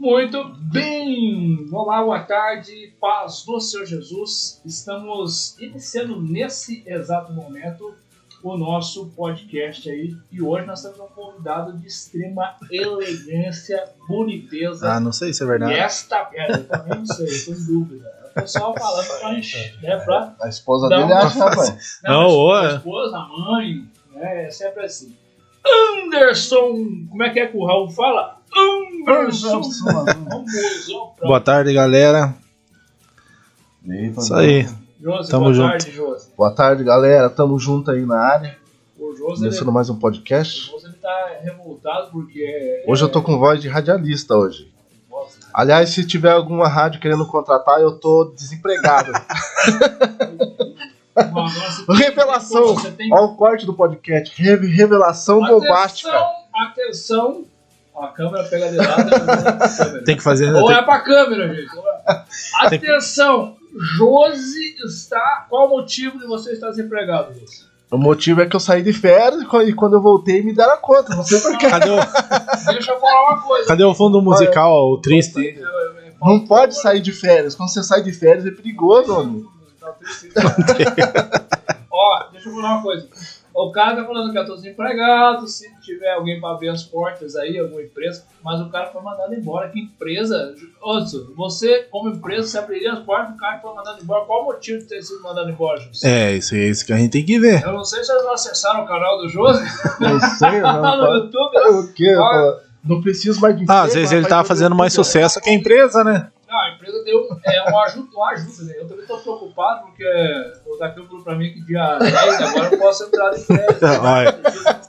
Muito bem! Olá, boa tarde, paz do Senhor Jesus. Estamos iniciando nesse exato momento o nosso podcast aí. E hoje nós temos um convidado de extrema elegância, boniteza. Não sei se é verdade. E eu também não sei, estou em dúvida. O pessoal falando pra gente, né, A esposa dele acha, rapaz. A esposa, a mãe, né, é sempre assim. Anderson, como é que o Raul fala? Anderson. Boa tarde, galera. Isso aí. Josi, Tamo boa junto. tarde, Josi. Boa tarde, galera. Tamo junto aí na área. O Josi, Começando mais um podcast. O Josi ele tá revoltado porque... Hoje eu tô com voz de radialista hoje. Nossa. Aliás, se tiver alguma rádio querendo contratar, eu tô desempregado. Revelação. Olha o corte do podcast. Revelação bombástica. Atenção. A câmera pega de lado. Tem que fazer. Ou é pra câmera, gente. Atenção. Josi está... Qual o motivo de você estar desempregado, Josi? O motivo é que eu saí de férias e quando eu voltei me deram conta. Não sei porquê. Deixa eu falar uma coisa. Cadê o fundo musical, o triste? Não pode sair de férias. Quando você sai de férias é perigoso, homem. Ó, deixa eu falar uma coisa. O cara tá falando que eu tô desempregado, se tiver alguém pra abrir as portas aí, alguma empresa, mas o cara foi mandado embora. Que empresa? Você, como empresa, você abriria as portas, o cara foi mandado embora. Qual o motivo de ter sido mandado embora, José? Isso que a gente tem que ver. Eu não sei se vocês não acessaram o canal do Josi. Não sei, não. No YouTube. O quê? Não preciso mais de às vezes ele tá fazendo mais sucesso que a empresa, né? Não, a empresa deu uma ajuda, né? Eu também tô preocupado porque o Daquilo falou pra mim que dia 10 agora eu posso entrar de férias.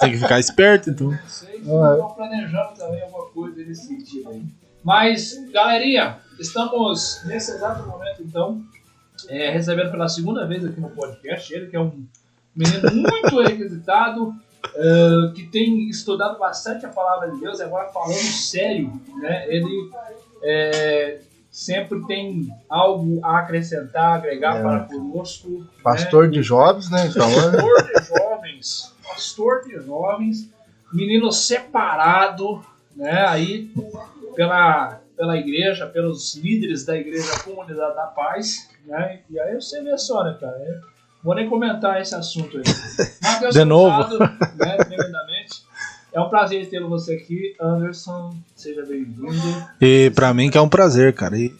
Tem que ficar esperto, então. Não sei se estão planejando também alguma coisa nesse sentido aí. Mas, galerinha, estamos nesse exato momento, então, recebendo pela segunda vez aqui no podcast. Ele que é um menino muito requisitado, que tem estudado bastante a palavra de Deus, e agora falando sério, né? Ele sempre tem algo a acrescentar, agregar para conosco. Pastor de jovens, né? Então, pastor de jovens, menino separado, né? Aí pela igreja, pelos líderes da igreja Comunidade da Paz, né? E aí você vê só, né, cara? Vou nem comentar esse assunto aí. Mateus de novo. Né, tremendamente. É um prazer ter você aqui, Anderson. Seja bem-vindo. E pra mim que é um prazer, cara. E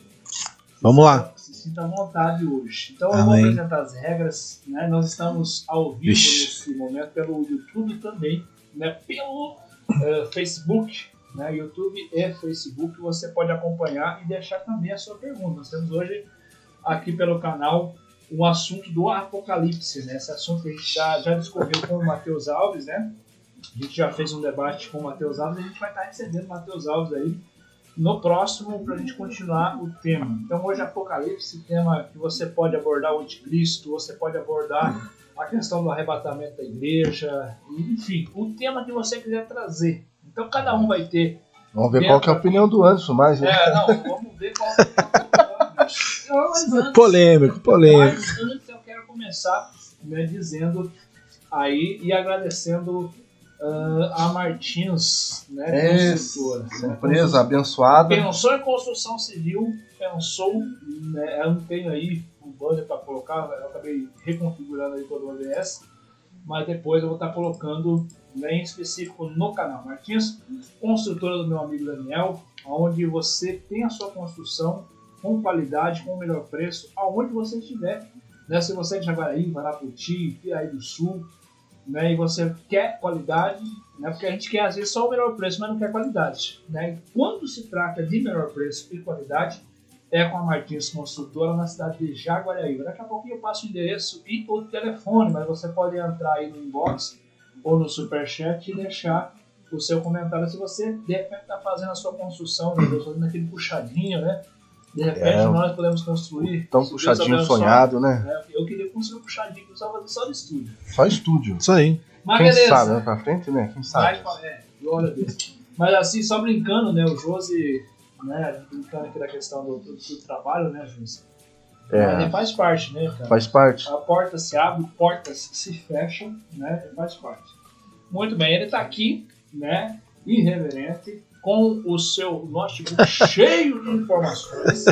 vamos lá. Se sinta à vontade hoje. Então eu vou apresentar as regras. Né? Nós estamos ao vivo nesse momento pelo YouTube também, né? Pelo Facebook. Né? YouTube e Facebook. Você pode acompanhar e deixar também a sua pergunta. Nós temos hoje aqui pelo canal o assunto do Apocalipse. Né? Esse assunto que a gente já discorreu com o Matheus Alves, né? A gente já fez um debate com o Matheus Alves e a gente vai estar recebendo o Matheus Alves aí no próximo para a gente continuar o tema. Então hoje Apocalipse, tema que você pode abordar o anticristo, você pode abordar a questão do arrebatamento da igreja, enfim, o tema que você quiser trazer. Então cada um vai ter... Vamos ver qual que é a opinião do Anderson mais, né? Vamos ver qual que é a opinião do Anderson. Polêmico. Mas antes eu quero começar, né, dizendo aí e agradecendo a Martins, né, construtora. Essa empresa abençoada. Pensou em construção civil, né, eu não tenho aí um banner para colocar, eu acabei reconfigurando aí todo o OBS, mas depois eu vou estar colocando, né, em específico no canal. Martins, construtora do meu amigo Daniel, onde você tem a sua construção com qualidade, com o melhor preço, aonde você estiver. Né, se você é de Jaguaraí, Maraputi, Piaí do Sul, né, e você quer qualidade, né, porque a gente quer às vezes só o melhor preço, mas não quer qualidade. Né? E quando se trata de melhor preço e qualidade, é com a Martins Construtora na cidade de Jaguaraí. Daqui a pouquinho eu passo o endereço e o telefone, mas você pode entrar aí no inbox ou no superchat e deixar o seu comentário se você de repente está fazendo a sua construção, né, fazendo aquele puxadinho, né? De repente nós podemos construir. Tão puxadinho sonhado, né? Eu queria construir um puxadinho que eu só fazer só de estúdio. Só estúdio. Isso aí. Mas quem beleza. sabe, né? Pra frente, né? Quem sabe. Glória a Deus. Mas assim, só brincando, né? O Josi, né? Brincando aqui da questão do trabalho, né, Josi? Mas faz parte, né, cara? Faz parte. A porta se abre, portas se fecham, né? Faz parte. Muito bem, ele tá aqui, né? Irreverente, com o seu notebook cheio de informações.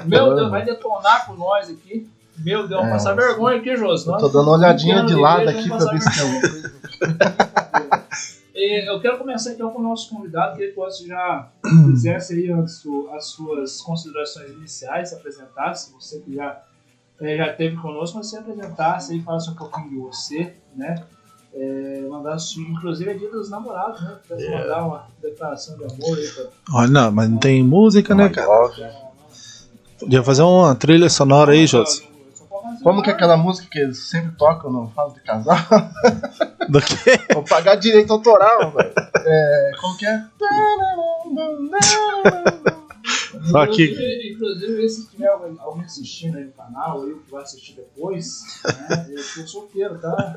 Meu Deus, vai detonar com nós aqui. Meu Deus, vamos passar vergonha aqui, Josi. Eu tô dando uma olhadinha de lado aqui pra ver se tem alguma coisa. Eu quero começar então com o nosso convidado, que ele possa já fizesse aí as suas considerações iniciais, se apresentasse, você que já esteve conosco, mas se apresentasse e falasse um pouquinho de você, né? Mandasse, inclusive é dia dos namorados, né? Mandar uma declaração de amor aí pra... Olha, não, mas não tem música, né, cara? Podia fazer uma trilha sonora aí, José. Como que é aquela música que eles sempre tocam no Fala de Casal? Do quê? Vou pagar direito autoral, velho. Como que é? Só que... Inclusive, se tiver alguém assistindo aí no canal, eu que vai assistir depois, né? Eu sou solteiro, tá?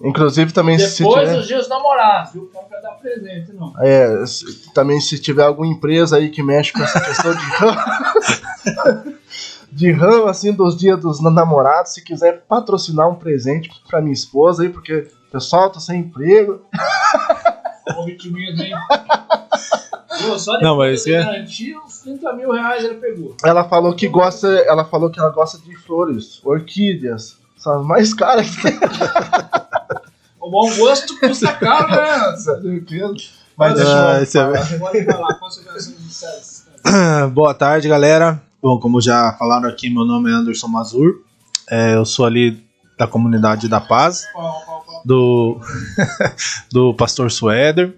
Inclusive também depois se tiver... dos dias namorados, viu? Não quer dar presente, não. Também se tiver alguma empresa aí que mexe com essa questão de ramo, assim, dos dias dos namorados, se quiser patrocinar um presente pra minha esposa aí, porque o pessoal tá sem emprego. Ó, o ritminho, hein? Só não, mas de garantir uns 30 mil reais ele pegou. Ela falou que ela gosta de flores, orquídeas. São as mais caras que tem. O bom gosto custa caro, né? Mas deixa eu falar. Boa tarde, galera. Bom, como já falaram aqui, meu nome é Anderson Mazur. Eu sou ali da comunidade da Paz, do pastor Suéder.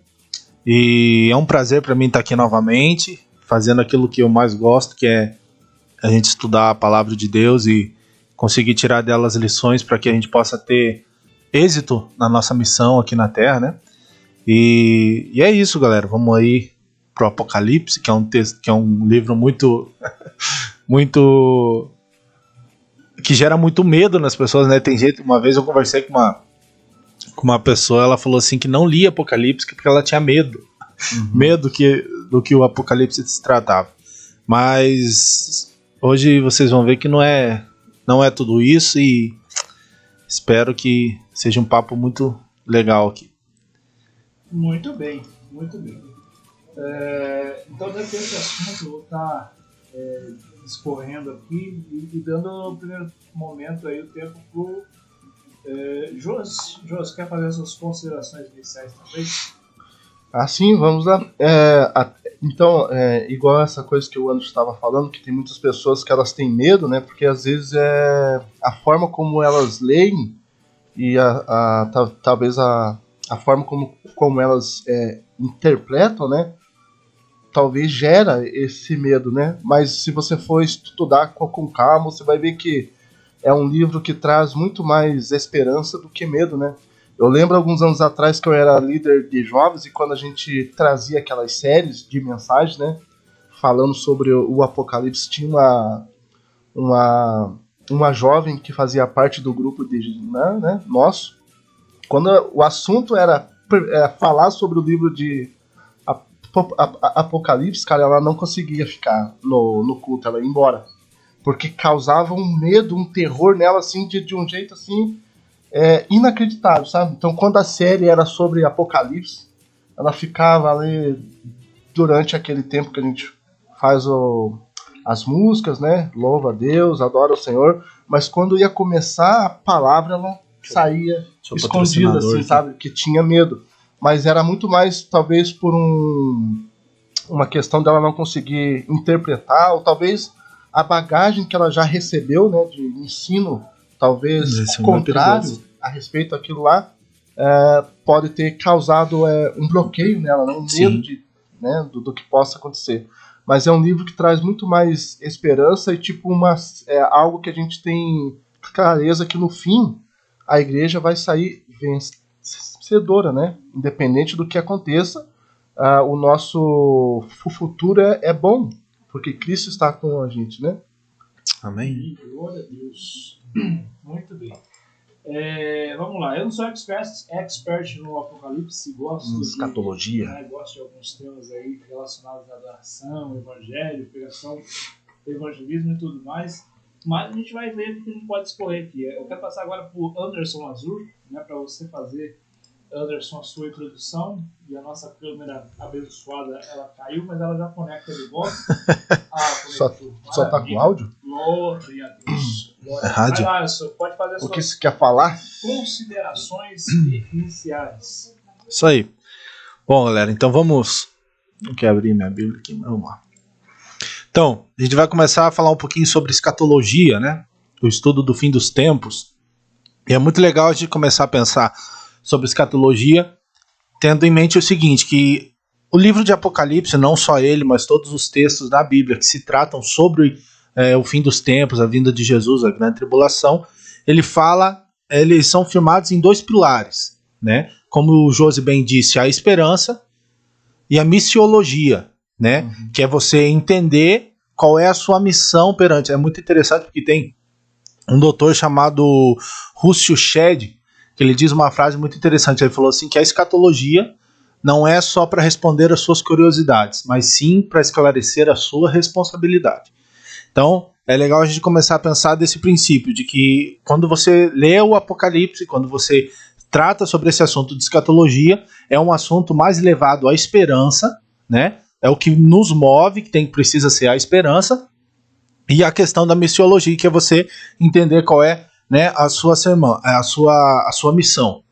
E é um prazer para mim estar aqui novamente, fazendo aquilo que eu mais gosto, que é a gente estudar a palavra de Deus e conseguir tirar dela as lições para que a gente possa ter êxito na nossa missão aqui na Terra, né? E é isso, galera. Vamos aí pro Apocalipse, que é um texto, que é um livro muito que gera muito medo nas pessoas, né? Tem jeito. Uma vez eu conversei com uma pessoa, ela falou assim que não lia Apocalipse porque ela tinha medo. Medo do que o Apocalipse se tratava. Mas hoje vocês vão ver que não é tudo isso, e espero que seja um papo muito legal aqui. Muito bem, muito bem. Então, dentro desse assunto, eu vou estar discorrendo aqui e dando no primeiro momento aí o tempo pro Jos, quer fazer as suas considerações iniciais também? Sim, vamos lá. Então, igual essa coisa que o Anderson estava falando, que tem muitas pessoas que elas têm medo, né? Porque às vezes a forma como elas leem e talvez a forma como elas interpretam, né? Talvez gera esse medo, né? Mas se você for estudar com calma, você vai ver que é um livro que traz muito mais esperança do que medo, né? Eu lembro alguns anos atrás que eu era líder de jovens, e quando a gente trazia aquelas séries de mensagens, né? Falando sobre o Apocalipse, tinha uma jovem que fazia parte do grupo nosso. Quando o assunto era falar sobre o livro de Apocalipse, cara, ela não conseguia ficar no culto, ela ia embora. Porque causava um medo, um terror nela, assim, de um jeito, assim, inacreditável, sabe? Então, quando a série era sobre Apocalipse, ela ficava ali durante aquele tempo que a gente faz as músicas, né? Louva a Deus, adora o Senhor. Mas quando ia começar a palavra, ela saía escondida, assim, sabe? Que tinha medo. Mas era muito mais, talvez, por uma questão dela não conseguir interpretar, ou talvez a bagagem que ela já recebeu, né, de ensino, talvez contrário a respeito daquilo lá, pode ter causado um bloqueio nela, né, um medo do que possa acontecer. Mas é um livro que traz muito mais esperança e tipo algo que a gente tem clareza que no fim a igreja vai sair vencedora, né? Independente do que aconteça, o nosso futuro é bom, porque Cristo está com a gente, né? Amém. Glória a Deus. Muito bem. Vamos lá. Eu não sou expert no Apocalipse, gosto de escatologia. Gosto de alguns temas aí relacionados à adoração, evangelho, pregação, evangelismo e tudo mais. Mas a gente vai ver o que a gente pode escolher aqui. Eu quero passar agora para o Anderson Mazur, né, para você fazer Anderson, a sua introdução, e a nossa câmera abençoada, ela caiu, mas ela já conecta de volta. Só tá com áudio? Glória a Deus. É rádio. Vai lá, senhor, pode fazer as O que suas você quer falar? considerações iniciais. Isso aí. Bom, galera, então vamos... Não quero abrir minha Bíblia aqui, mas vamos lá. Então, a gente vai começar a falar um pouquinho sobre escatologia, né? O estudo do fim dos tempos. E é muito legal a gente começar a pensar sobre escatologia, tendo em mente o seguinte, que o livro de Apocalipse, não só ele, mas todos os textos da Bíblia que se tratam sobre o fim dos tempos, a vinda de Jesus, a grande tribulação, eles são firmados em dois pilares, né? Como o Josi bem disse, a esperança e a missiologia, né? Uhum. Que é você entender qual é a sua missão perante. É muito interessante porque tem um doutor chamado Russell Shedd, que ele diz uma frase muito interessante. Ele falou assim que a escatologia não é só para responder às suas curiosidades, mas sim para esclarecer a sua responsabilidade. Então, é legal a gente começar a pensar desse princípio, de que quando você lê o Apocalipse, quando você trata sobre esse assunto de escatologia, é um assunto mais levado à esperança, né? É o que nos move, que precisa ser a esperança, e a questão da missiologia, que é você entender qual é, né, a sua missão.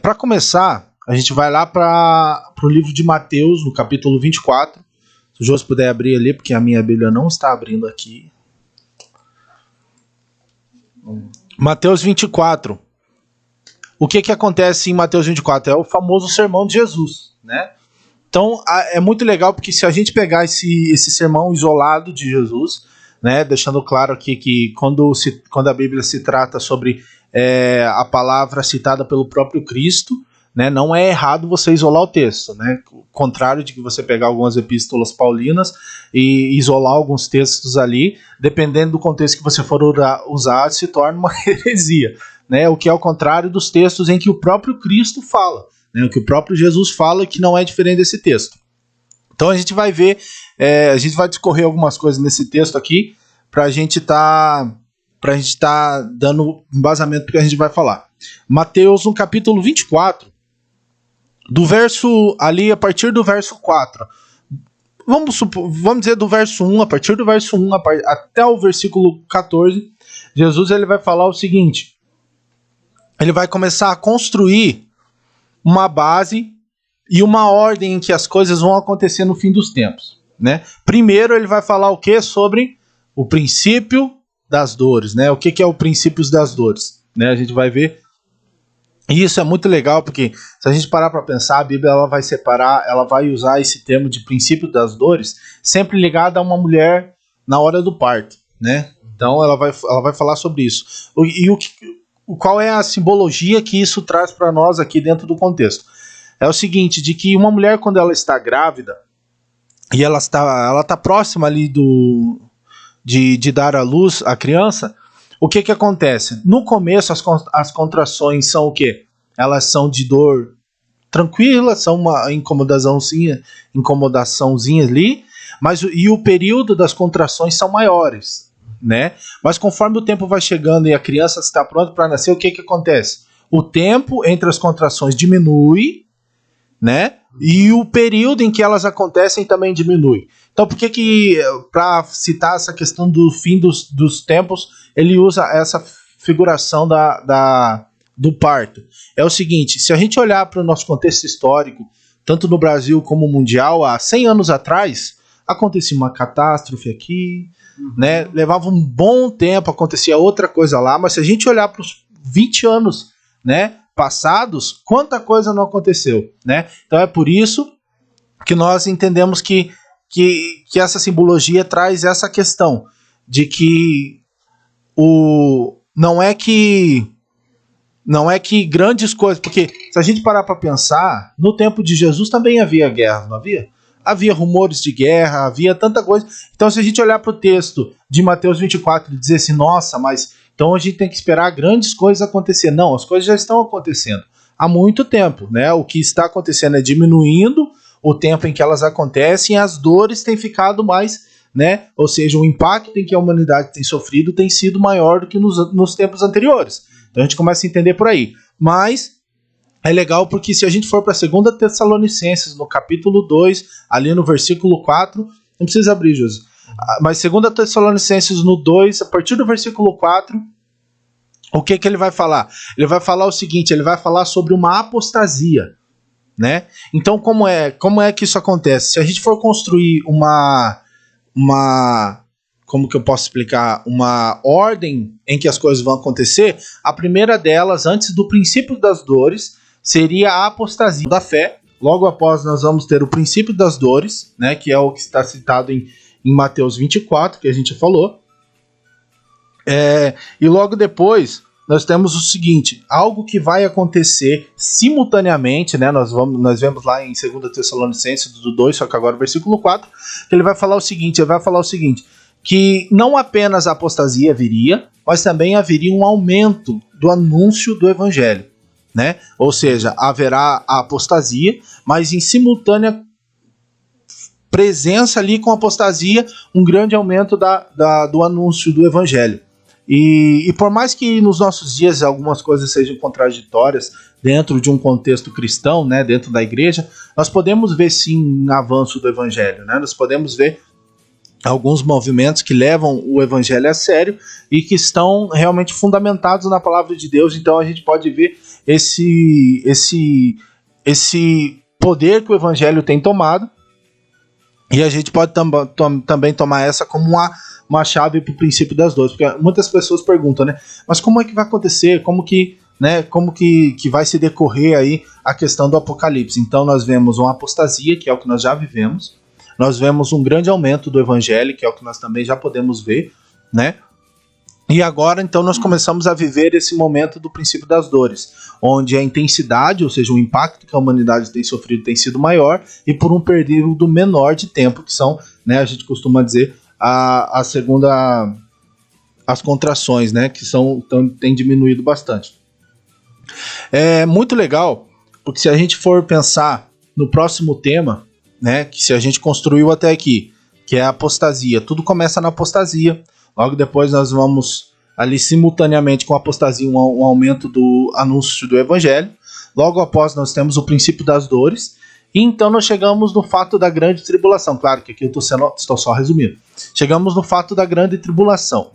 Para começar, a gente vai lá para o livro de Mateus, no capítulo 24. Se o José puder abrir ali, porque a minha Bíblia não está abrindo aqui. Mateus 24. O que acontece em Mateus 24? É o famoso sermão de Jesus, né? Então, é muito legal, porque se a gente pegar esse sermão isolado de Jesus, né, deixando claro aqui que quando a Bíblia se trata sobre a palavra citada pelo próprio Cristo, né, não é errado você isolar o texto, né, contrário de que você pegar algumas epístolas paulinas e isolar alguns textos ali, dependendo do contexto que você for usar, se torna uma heresia, né, o que é o contrário dos textos em que o próprio Cristo fala, né, o que o próprio Jesus fala, que não é diferente desse texto. Então a gente vai ver, a gente vai discorrer algumas coisas nesse texto aqui, para a gente tá dando embasamento porque a gente vai falar. Mateus, no capítulo 24, do verso ali, a partir do verso 4. Vamos dizer do verso 1, a partir do verso 1 até o versículo 14, Jesus ele vai falar o seguinte: ele vai começar a construir uma base e uma ordem em que as coisas vão acontecer no fim dos tempos, né? Primeiro ele vai falar o que? Sobre o princípio das dores, né? O que é o princípio das dores, né? A gente vai ver. E isso é muito legal, porque se a gente parar para pensar, a Bíblia ela vai usar esse termo de princípio das dores sempre ligado a uma mulher na hora do parto, né? Então ela vai falar sobre isso. Qual é a simbologia que isso traz para nós aqui dentro do contexto? É o seguinte, de que uma mulher, quando ela está grávida e ela está próxima ali de dar à luz a criança, o que acontece? No começo as contrações são o quê? Elas são de dor tranquila, são uma incomodaçãozinha ali, e o período das contrações são maiores, né? Mas conforme o tempo vai chegando e a criança está pronta para nascer, o que acontece? O tempo entre as contrações diminui, né? E o período em que elas acontecem também diminui. Então, por que para citar essa questão do fim dos tempos, ele usa essa figuração do parto? É o seguinte, se a gente olhar para o nosso contexto histórico, tanto no Brasil como mundial, há 100 anos atrás, acontecia uma catástrofe aqui, né? Levava um bom tempo, acontecia outra coisa lá, mas se a gente olhar para os 20 anos, né, passados, quanta coisa não aconteceu, né? Então é por isso que nós entendemos que essa simbologia traz essa questão de que não é que grandes coisas, porque se a gente parar para pensar, no tempo de Jesus também havia guerra, não havia? Havia rumores de guerra, havia tanta coisa. Então se a gente olhar para o texto de Mateus 24 e dizer assim, nossa, mas então a gente tem que esperar grandes coisas acontecer. Não, as coisas já estão acontecendo há muito tempo, né? O que está acontecendo é diminuindo o tempo em que elas acontecem, e as dores têm ficado mais, né? Ou seja, o impacto em que a humanidade tem sofrido tem sido maior do que nos tempos anteriores. Então a gente começa a entender por aí. Mas é legal porque se a gente for para 2 Tessalonicenses, no capítulo 2, ali no versículo 4, não precisa abrir, José, mas 2 Tessalonicenses no 2, a partir do versículo 4, o que ele vai falar? Ele vai falar o seguinte, ele vai falar sobre uma apostasia, né? Então como é que isso acontece? Se a gente for construir uma como que eu posso explicar, uma ordem em que as coisas vão acontecer, a primeira delas, antes do princípio das dores, seria a apostasia da fé. Logo após nós vamos ter o princípio das dores, né, que é o que está citado em Mateus 24, que a gente falou. E logo depois nós temos o seguinte, algo que vai acontecer simultaneamente, né, nós vemos lá em 2 Tessalonicenses do 2, só que agora o versículo 4, que ele vai falar o seguinte, que não apenas a apostasia viria, mas também haveria um aumento do anúncio do evangelho, né? Ou seja, haverá a apostasia, mas em simultânea presença ali com a apostasia, um grande aumento do anúncio do evangelho. E por mais que nos nossos dias algumas coisas sejam contraditórias dentro de um contexto cristão, né, dentro da igreja, nós podemos ver sim um avanço do evangelho, né? Nós podemos ver alguns movimentos que levam o evangelho a sério e que estão realmente fundamentados na palavra de Deus. Então a gente pode ver esse poder que o evangelho tem tomado, e a gente pode também tomar essa como uma chave para o princípio das dores, porque muitas pessoas perguntam, né, mas como é que vai acontecer, como que vai se decorrer aí a questão do Apocalipse? Então nós vemos uma apostasia, que é o que nós já vivemos, nós vemos um grande aumento do evangelho, que é o que nós também já podemos ver, né? E agora, então, nós começamos a viver esse momento do princípio das dores, onde a intensidade, ou seja, o impacto que a humanidade tem sofrido tem sido maior e por um período menor de tempo, que são, né, a gente costuma dizer, as contrações, né, que têm diminuído bastante. É muito legal, porque se a gente for pensar no próximo tema, né, que se a gente construiu até aqui, que é a apostasia, tudo começa na apostasia, logo depois nós vamos ali simultaneamente com a apostasia um aumento do anúncio do evangelho, logo após nós temos o princípio das dores, e então nós chegamos no fato da grande tribulação. Claro que aqui eu estou só resumindo. Chegamos no fato da grande tribulação.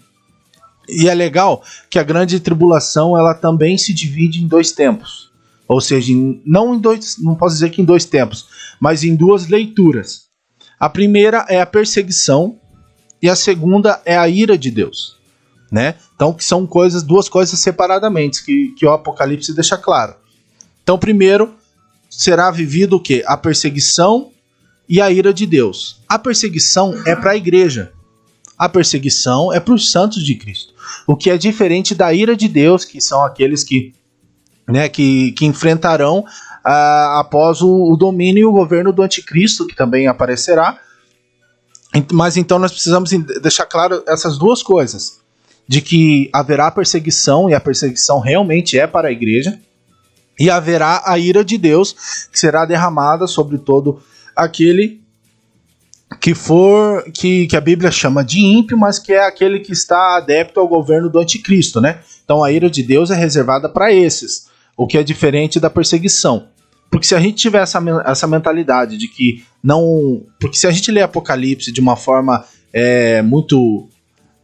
E é legal que a grande tribulação ela também se divide em dois tempos. Ou seja, não posso dizer que em dois tempos, mas em duas leituras. A primeira é a perseguição e a segunda é a ira de Deus, né? Então, que são duas coisas separadamente, que o Apocalipse deixa claro. Então, primeiro será vivido o quê? A perseguição e a ira de Deus. A perseguição é para a igreja. A perseguição é para os santos de Cristo. O que é diferente da ira de Deus, que são aqueles que enfrentarão após o domínio e o governo do anticristo, que também aparecerá. Mas então nós precisamos deixar claro essas duas coisas, de que haverá perseguição, e a perseguição realmente é para a igreja, e haverá a ira de Deus, que será derramada sobre todo aquele que a Bíblia chama de ímpio, mas que é aquele que está adepto ao governo do anticristo, né? Então a ira de Deus é reservada para esses, o que é diferente da perseguição. Porque se a gente tiver essa mentalidade de que não... Porque se a gente lê Apocalipse de uma forma muito,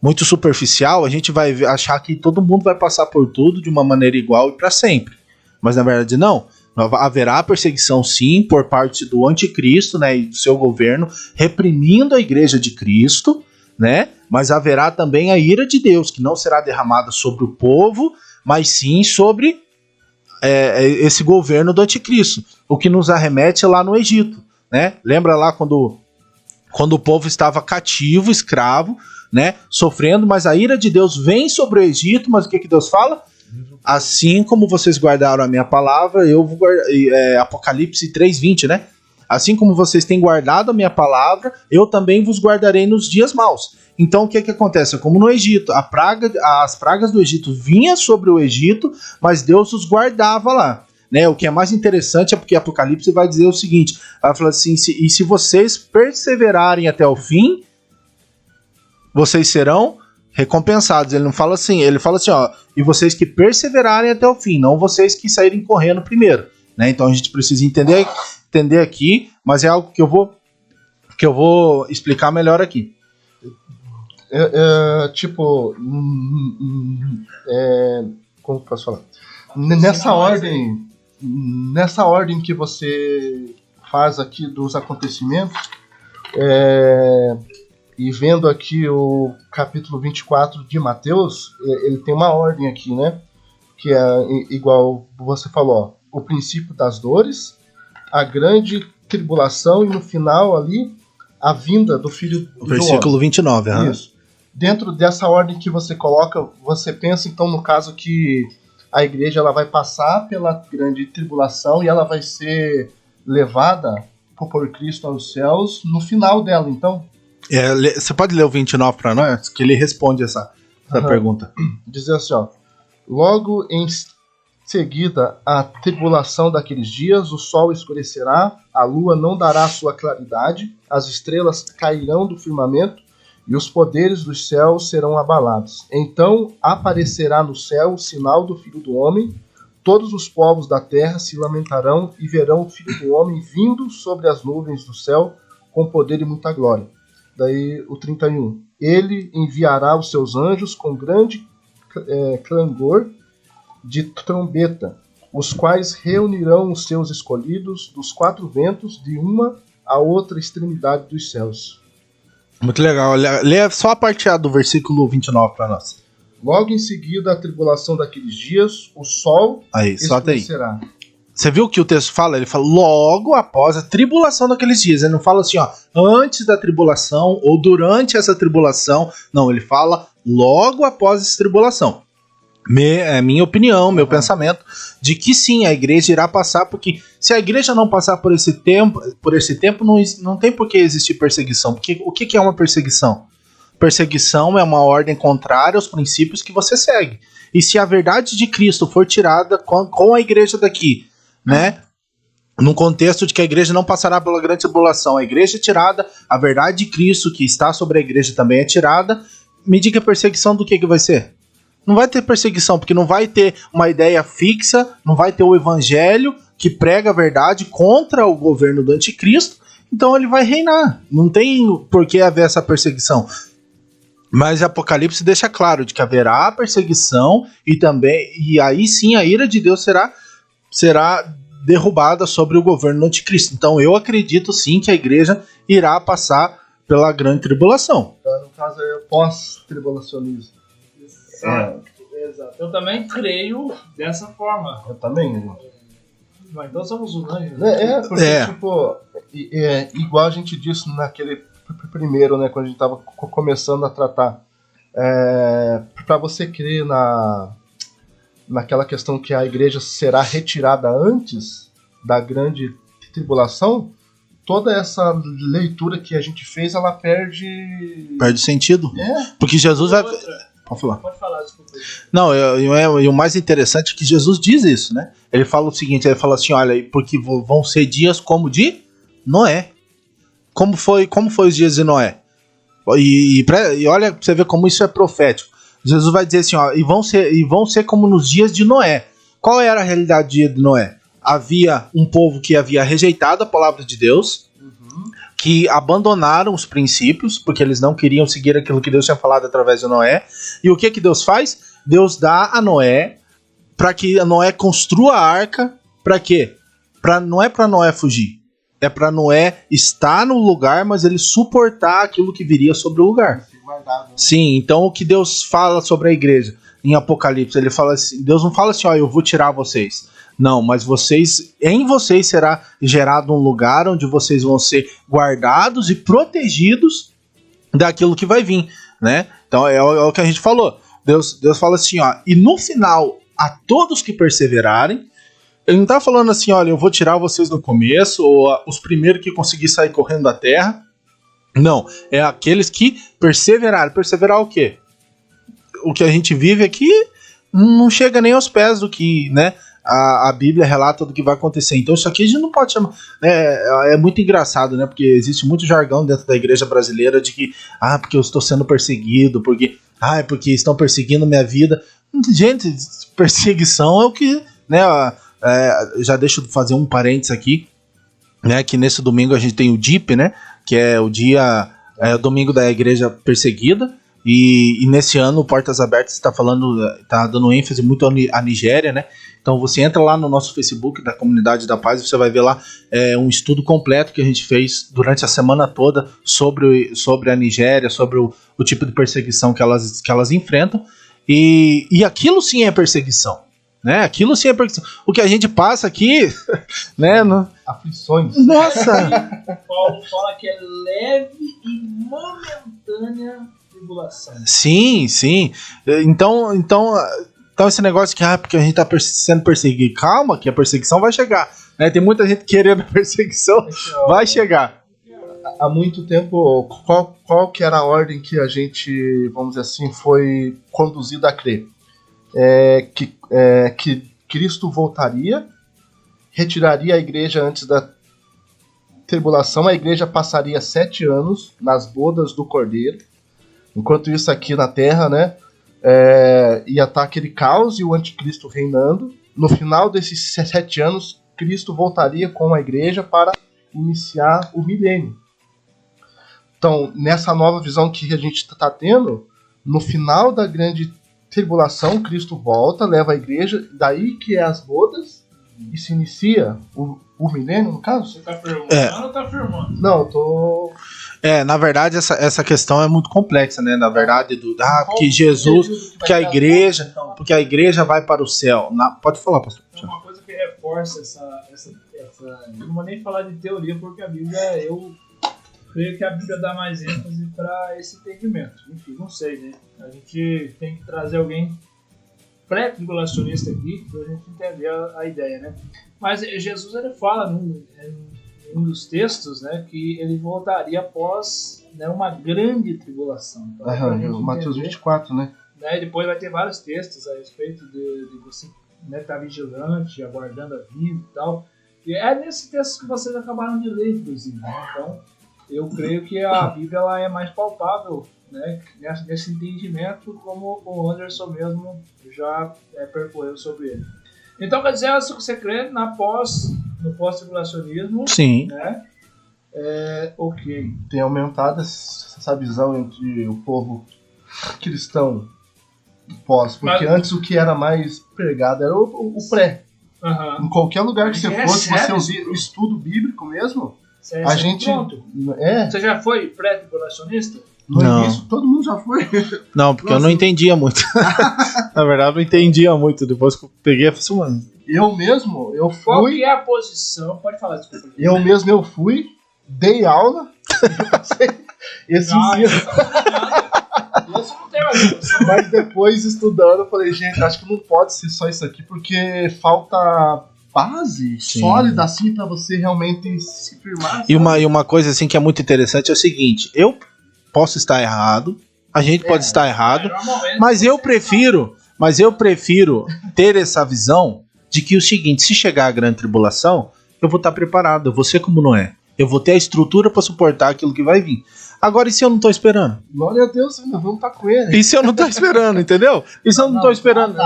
muito superficial, a gente vai achar que todo mundo vai passar por tudo de uma maneira igual e para sempre. Mas na verdade não. Haverá perseguição sim por parte do anticristo, né, e do seu governo, reprimindo a igreja de Cristo, né? Mas haverá também a ira de Deus, que não será derramada sobre o povo, mas sim sobre esse governo do anticristo, o que nos arremete lá no Egito, né? Lembra lá quando o povo estava cativo, escravo, né, sofrendo, mas a ira de Deus vem sobre o Egito, mas o que Deus fala? Assim como vocês guardaram a minha palavra, eu vou guardar, Apocalipse 3:20, né? Assim como vocês têm guardado a minha palavra, eu também vos guardarei nos dias maus. Então o que acontece? Como no Egito, as pragas do Egito vinham sobre o Egito, mas Deus os guardava lá, né? O que é mais interessante é porque Apocalipse vai dizer o seguinte, vai falar assim, e se vocês perseverarem até o fim, vocês serão recompensados. Ele não fala assim, ele fala assim, ó, e vocês que perseverarem até o fim, não vocês que saírem correndo primeiro. né? Então a gente precisa entender aqui, mas é algo que eu vou explicar melhor aqui. Como posso falar? Nessa ordem que você faz aqui dos acontecimentos, e vendo aqui o capítulo 24 de Mateus, ele tem uma ordem aqui, né? Que é igual você falou, ó, o princípio das dores, a grande tribulação e no final ali a vinda do Filho do Homem. Versículo 29. Isso. Dentro dessa ordem que você coloca, você pensa então no caso que a igreja ela vai passar pela grande tribulação e ela vai ser levada por Cristo aos céus no final dela, então? Você pode ler o 29 para nós? Que ele responde essa pergunta. Diz assim, ó. Logo em seguida a tribulação daqueles dias, o sol escurecerá, a lua não dará sua claridade, as estrelas cairão do firmamento e os poderes dos céus serão abalados. Então aparecerá no céu o sinal do Filho do Homem, todos os povos da terra se lamentarão e verão o Filho do Homem vindo sobre as nuvens do céu com poder e muita glória. Daí o 31. Ele enviará os seus anjos com grande clangor de trombeta, os quais reunirão os seus escolhidos dos quatro ventos de uma a outra extremidade dos céus. Muito legal. Lê só a parte A do versículo 29 para nós. Logo em seguida a tribulação daqueles dias, o sol escurecerá. Você viu o que o texto fala? Ele fala logo após a tribulação daqueles dias. Ele não fala assim, ó, antes da tribulação ou durante essa tribulação. Não, ele fala logo após essa tribulação. É minha opinião, meu pensamento, de que sim, a igreja irá passar, porque se a igreja não passar por esse tempo não tem por que existir perseguição. Porque o que é uma perseguição? Perseguição é uma ordem contrária aos princípios que você segue. E se a verdade de Cristo for tirada com a igreja daqui, né? No contexto de que a igreja não passará pela grande tribulação, a igreja é tirada, a verdade de Cristo que está sobre a igreja também é tirada, me diga a perseguição do que vai ser? Não vai ter perseguição, porque não vai ter uma ideia fixa, não vai ter o evangelho que prega a verdade contra o governo do anticristo, então ele vai reinar. Não tem por que haver essa perseguição. Mas Apocalipse deixa claro de que haverá perseguição e aí sim a ira de Deus será derrubada sobre o governo do anticristo. Então eu acredito sim que a igreja irá passar pela grande tribulação. Então, no caso é pós-tribulacionismo. Exato. Eu também creio dessa forma. Eu também. Então somos unânimes. Porque tipo, igual a gente disse naquele primeiro, né, quando a gente estava começando a tratar, para você crer naquela questão que a igreja será retirada antes da grande tribulação, toda essa leitura que a gente fez, ela perde sentido. Porque Jesus vai... Pode falar, desculpa. Não, e o mais interessante é que Jesus diz isso, né? Ele fala o seguinte, ele fala assim, olha, porque vão ser dias como de Noé. Como foi os dias de Noé? E olha, pra você ver como isso é profético. Jesus vai dizer assim, ó, e vão ser como nos dias de Noé. Qual era a realidade do dia de Noé? Havia um povo que havia rejeitado a palavra de Deus, que abandonaram os princípios, porque eles não queriam seguir aquilo que Deus tinha falado através de Noé. E o que Deus faz? Deus dá a Noé para que a Noé construa a arca. Para quê? Não é para Noé fugir. É para Noé estar no lugar, mas ele suportar aquilo que viria sobre o lugar. Sim, então o que Deus fala sobre a igreja em Apocalipse, ele fala assim, Deus não fala assim, ó, eu vou tirar vocês. Não, mas em vocês será gerado um lugar onde vocês vão ser guardados e protegidos daquilo que vai vir, né? Então é o que a gente falou. Deus fala assim, ó, e no final, a todos que perseverarem, ele não tá falando assim, olha, eu vou tirar vocês no começo, ou os primeiros que conseguir sair correndo da terra. Não, é aqueles que perseverarem. Perseverar o quê? O que a gente vive aqui não chega nem aos pés do que, né? A Bíblia relata do que vai acontecer. Então isso aqui a gente não pode chamar... É muito engraçado, né? Porque existe muito jargão dentro da igreja brasileira de que... porque eu estou sendo perseguido, porque estão perseguindo minha vida. Gente, perseguição é o que... né? Já deixo de fazer um parênteses aqui, né, que nesse domingo a gente tem o DIP, né, que é o dia, o domingo da igreja perseguida, e nesse ano o Portas Abertas está dando ênfase muito à Nigéria, né. Então você entra lá no nosso Facebook da Comunidade da Paz e você vai ver lá um estudo completo que a gente fez durante a semana toda sobre a Nigéria, sobre o tipo de perseguição que elas enfrentam, e aquilo sim é perseguição, né? Aquilo sim é perseguição. O que a gente passa aqui, né? Aflições. Nossa! Paulo fala que é leve e momentânea tribulação. Sim. Então esse negócio que porque a gente tá sendo perseguido, calma, que a perseguição vai chegar, né? Tem muita gente querendo a perseguição, vai chegar. Há muito tempo, qual que era a ordem que a gente, vamos dizer assim, foi conduzido a crer? Que Cristo voltaria, retiraria a igreja antes da tribulação, a igreja passaria 7 anos nas bodas do Cordeiro, enquanto isso aqui na Terra, né, ia estar aquele caos e o anticristo reinando. No final desses 7 anos, Cristo voltaria com a igreja para iniciar o milênio. Então, nessa nova visão que a gente está tendo, no final da grande tribulação, Cristo volta, leva a igreja, daí que é as bodas, e se inicia o milênio, no caso? Você está perguntando ou está afirmando? Não, eu tô... na verdade, essa questão é muito complexa, né? Na verdade, porque Jesus, porque a igreja vai para o céu. Pode falar, pastor. É uma coisa que reforça essa. Eu não vou nem falar de teoria, porque a Bíblia, eu creio que a Bíblia dá mais ênfase para esse entendimento. Enfim, não sei, né? A gente tem que trazer alguém pré-tribulacionista aqui para a gente entender a ideia, né? Mas Jesus, ele fala em um dos textos, né, que ele voltaria após, né, uma grande tribulação. Então, Mateus 24, né? E depois vai ter vários textos a respeito de você, né, estar vigilante, aguardando a vida e tal. E é nesse texto que vocês acabaram de ler, inclusive, né? Então, eu creio que a Bíblia ela é mais palpável, né, nesse entendimento, como o Anderson mesmo já percorreu sobre ele. Então, quer dizer, se você crê no pós-tribulacionismo, sim, né, ok. Tem aumentado essa visão entre o povo cristão pós, porque antes o que era mais pregado era o pré. Uhum. Em qualquer lugar que você fosse, você sério? ouvir o estudo bíblico mesmo, A gente... Pronto. Você já foi pré-tribulacionista? No Não. início, todo mundo já foi. Não, porque eu não entendia muito. Na verdade, eu não entendia muito. Depois que eu peguei, eu falei assim, mano. Eu Qual fui... que é a posição? Pode falar, desculpa. Eu fui, dei aula, esse ensino. Isso não tem mais posição. Mas depois, estudando, eu falei, gente, acho que não pode ser só isso aqui, porque falta base sólida, assim, pra você realmente se firmar. E uma coisa, assim, que é muito interessante é o seguinte, eu posso estar errado, a gente pode estar errado, mas eu prefiro ter essa visão de que o seguinte, se chegar a grande tribulação, eu vou estar preparado, eu vou ser como Noé, eu vou ter a estrutura para suportar aquilo que vai vir. Agora, e se eu não tô esperando? Glória a Deus, nós vamos estar com ele. E se eu não tô esperando, entendeu? E se eu não tô esperando?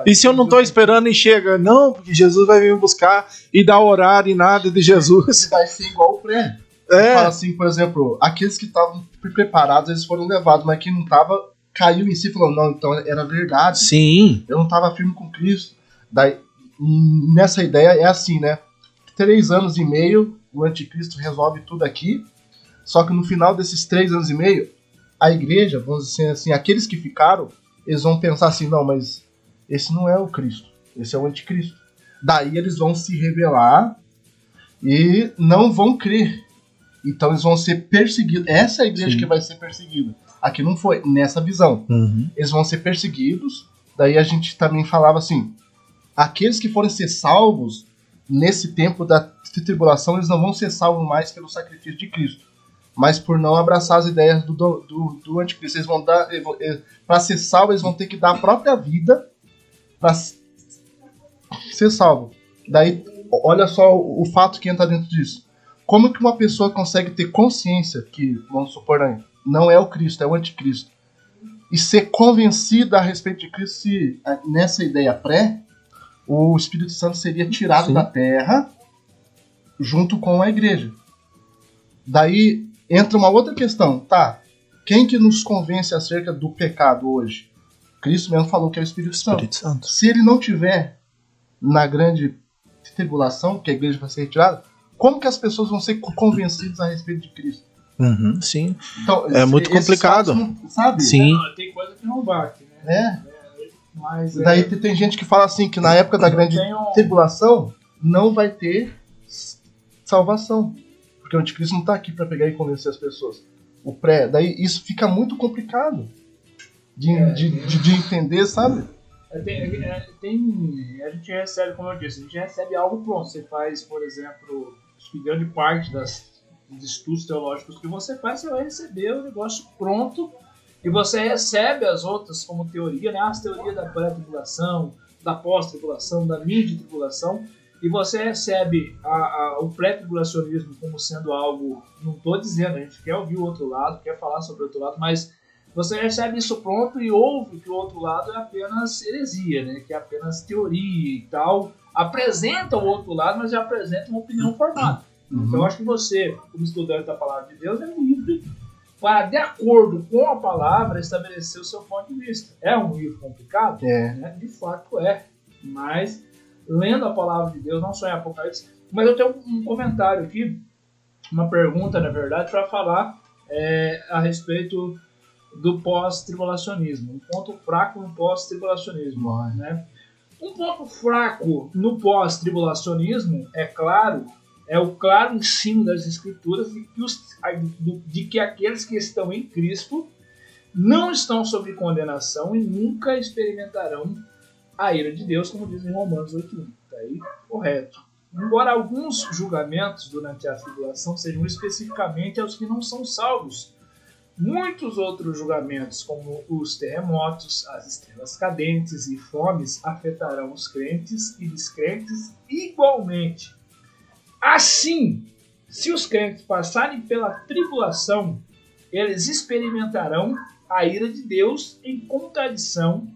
E se eu não tô esperando e chega? Não, porque Jesus vai vir me buscar e dar horário e nada de Jesus. Vai ser igual o pré. Fala assim, por exemplo, aqueles que estavam preparados, eles foram levados, mas quem não estava, caiu em si e falou, não, então era verdade. Sim. Eu não estava firme com Cristo. Daí, nessa ideia é assim, né? 3 anos e meio, o anticristo resolve tudo aqui, só que no final desses 3 anos e meio, a igreja, vamos dizer assim, aqueles que ficaram, eles vão pensar assim, não, mas esse não é o Cristo, esse é o anticristo. Daí eles vão se rebelar e não vão crer. Então eles vão ser perseguidos. Essa é a igreja que vai ser perseguida. Aqui não foi, nessa visão. Uhum. Eles vão ser perseguidos. Daí a gente também falava assim, aqueles que forem ser salvos nesse tempo da tribulação, eles não vão ser salvos mais pelo sacrifício de Cristo, mas por não abraçar as ideias do anticristo. Eles vão dar, para ser salvo, eles vão ter que dar a própria vida para ser salvo. Daí, olha só o fato que entra dentro disso. Como que uma pessoa consegue ter consciência que, vamos supor, não é o Cristo, é o anticristo, e ser convencida a respeito de Cristo se nessa ideia pré, o Espírito Santo seria tirado Sim. da terra junto com a igreja. Daí entra uma outra questão, tá? Quem que nos convence acerca do pecado hoje? Cristo mesmo falou que é o Espírito Santo. Se ele não tiver na grande tribulação, que a igreja vai ser retirada, como que as pessoas vão ser convencidas a respeito de Cristo? Uhum, sim. Então, É muito complicado. Sabe? Sim. Tem coisa que não bate, né? Mas, Daí tem gente que fala assim, que na época da grande tribulação não vai ter salvação. Porque o anticristo não está aqui para pegar e convencer as pessoas. Daí isso fica muito complicado de entender, sabe? A gente recebe, como eu disse, a gente recebe algo pronto. Você faz, por exemplo, grande parte dos estudos teológicos que você faz, você vai receber o negócio pronto e você recebe as outras como teoria, né? As teorias da pré-tribulação, da pós-tribulação, da mid-tribulação, e você recebe o pré-tribulacionismo como sendo algo, não estou dizendo, a gente quer ouvir o outro lado, quer falar sobre o outro lado, mas você recebe isso pronto e ouve que o outro lado é apenas heresia, né? Que é apenas teoria e tal. Apresenta o outro lado, mas já apresenta uma opinião formada. Uhum. Então eu acho que você, como estudante da palavra de Deus, é livre para, de acordo com a palavra, estabelecer o seu ponto de vista. É um livro complicado? Né? De fato é. Mas, lendo a palavra de Deus, não só em Apocalipse, mas eu tenho um comentário aqui, uma pergunta, na verdade, para falar a respeito do pós-tribulacionismo. Um ponto fraco no pós-tribulacionismo. Né? Um ponto fraco no pós-tribulacionismo, é claro, é o claro ensino das Escrituras de que aqueles que estão em Cristo não estão sob condenação e nunca experimentarão a ira de Deus, como diz em Romanos 8:1. Está aí correto. Embora alguns julgamentos durante a tribulação sejam especificamente aos que não são salvos, muitos outros julgamentos, como os terremotos, as estrelas cadentes e fomes, afetarão os crentes e descrentes igualmente. Assim, se os crentes passarem pela tribulação, eles experimentarão a ira de Deus em contradição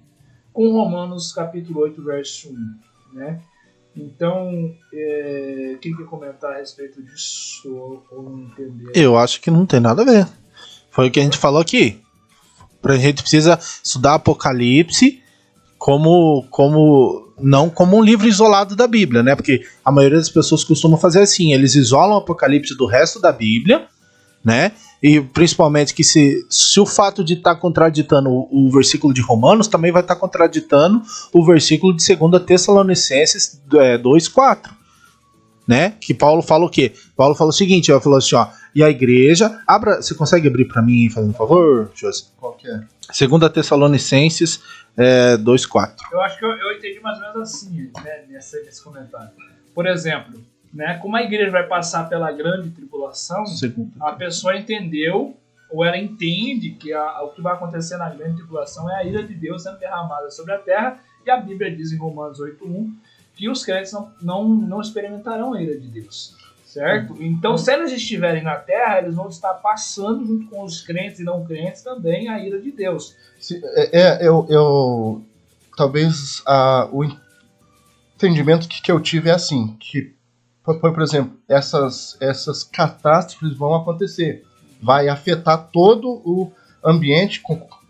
com Romanos capítulo 8, verso 1. Né? Então, quem quer comentar a respeito disso ou não entender? Eu acho que não tem nada a ver. Foi o que a gente falou aqui. A gente precisa estudar Apocalipse não como um livro isolado da Bíblia, né? Porque a maioria das pessoas costumam fazer assim, eles isolam o Apocalipse do resto da Bíblia, né? E principalmente que se o fato de estar contraditando o versículo de Romanos, também vai estar contraditando o versículo de 2 Tessalonicenses 2:4, né? Que Paulo fala o quê? Paulo fala o seguinte, ele falou assim, ó, e a igreja, você consegue abrir para mim, fazendo um favor, José? Qual que é? 2 Tessalonicenses 2:4. Eu acho que eu entendi mais ou menos assim, né, nesse comentário. Por exemplo, né, como a igreja vai passar pela grande tribulação, a pessoa entendeu, ou ela entende que o que vai acontecer na grande tribulação é a ira de Deus sendo derramada sobre a terra, e a Bíblia diz em Romanos 8:1 que os crentes não experimentarão a ira de Deus. Certo? Então, se eles estiverem na terra, eles vão estar passando, junto com os crentes e não crentes, também a ira de Deus. Talvez o entendimento que eu tive é assim, que, por exemplo, essas catástrofes vão acontecer. Vai afetar todo o ambiente,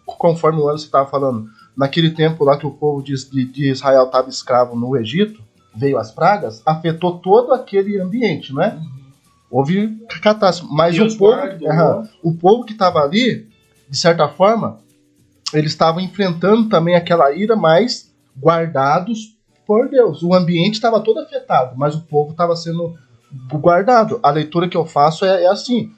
conforme o Anderson estava falando. Naquele tempo lá que o povo de Israel estava escravo no Egito, veio as pragas, afetou todo aquele ambiente, não é? Houve catástrofe. Mas o povo que estava ali, de certa forma, eles estavam enfrentando também aquela ira, mas guardados por Deus. O ambiente estava todo afetado, mas o povo estava sendo guardado. A leitura que eu faço é assim.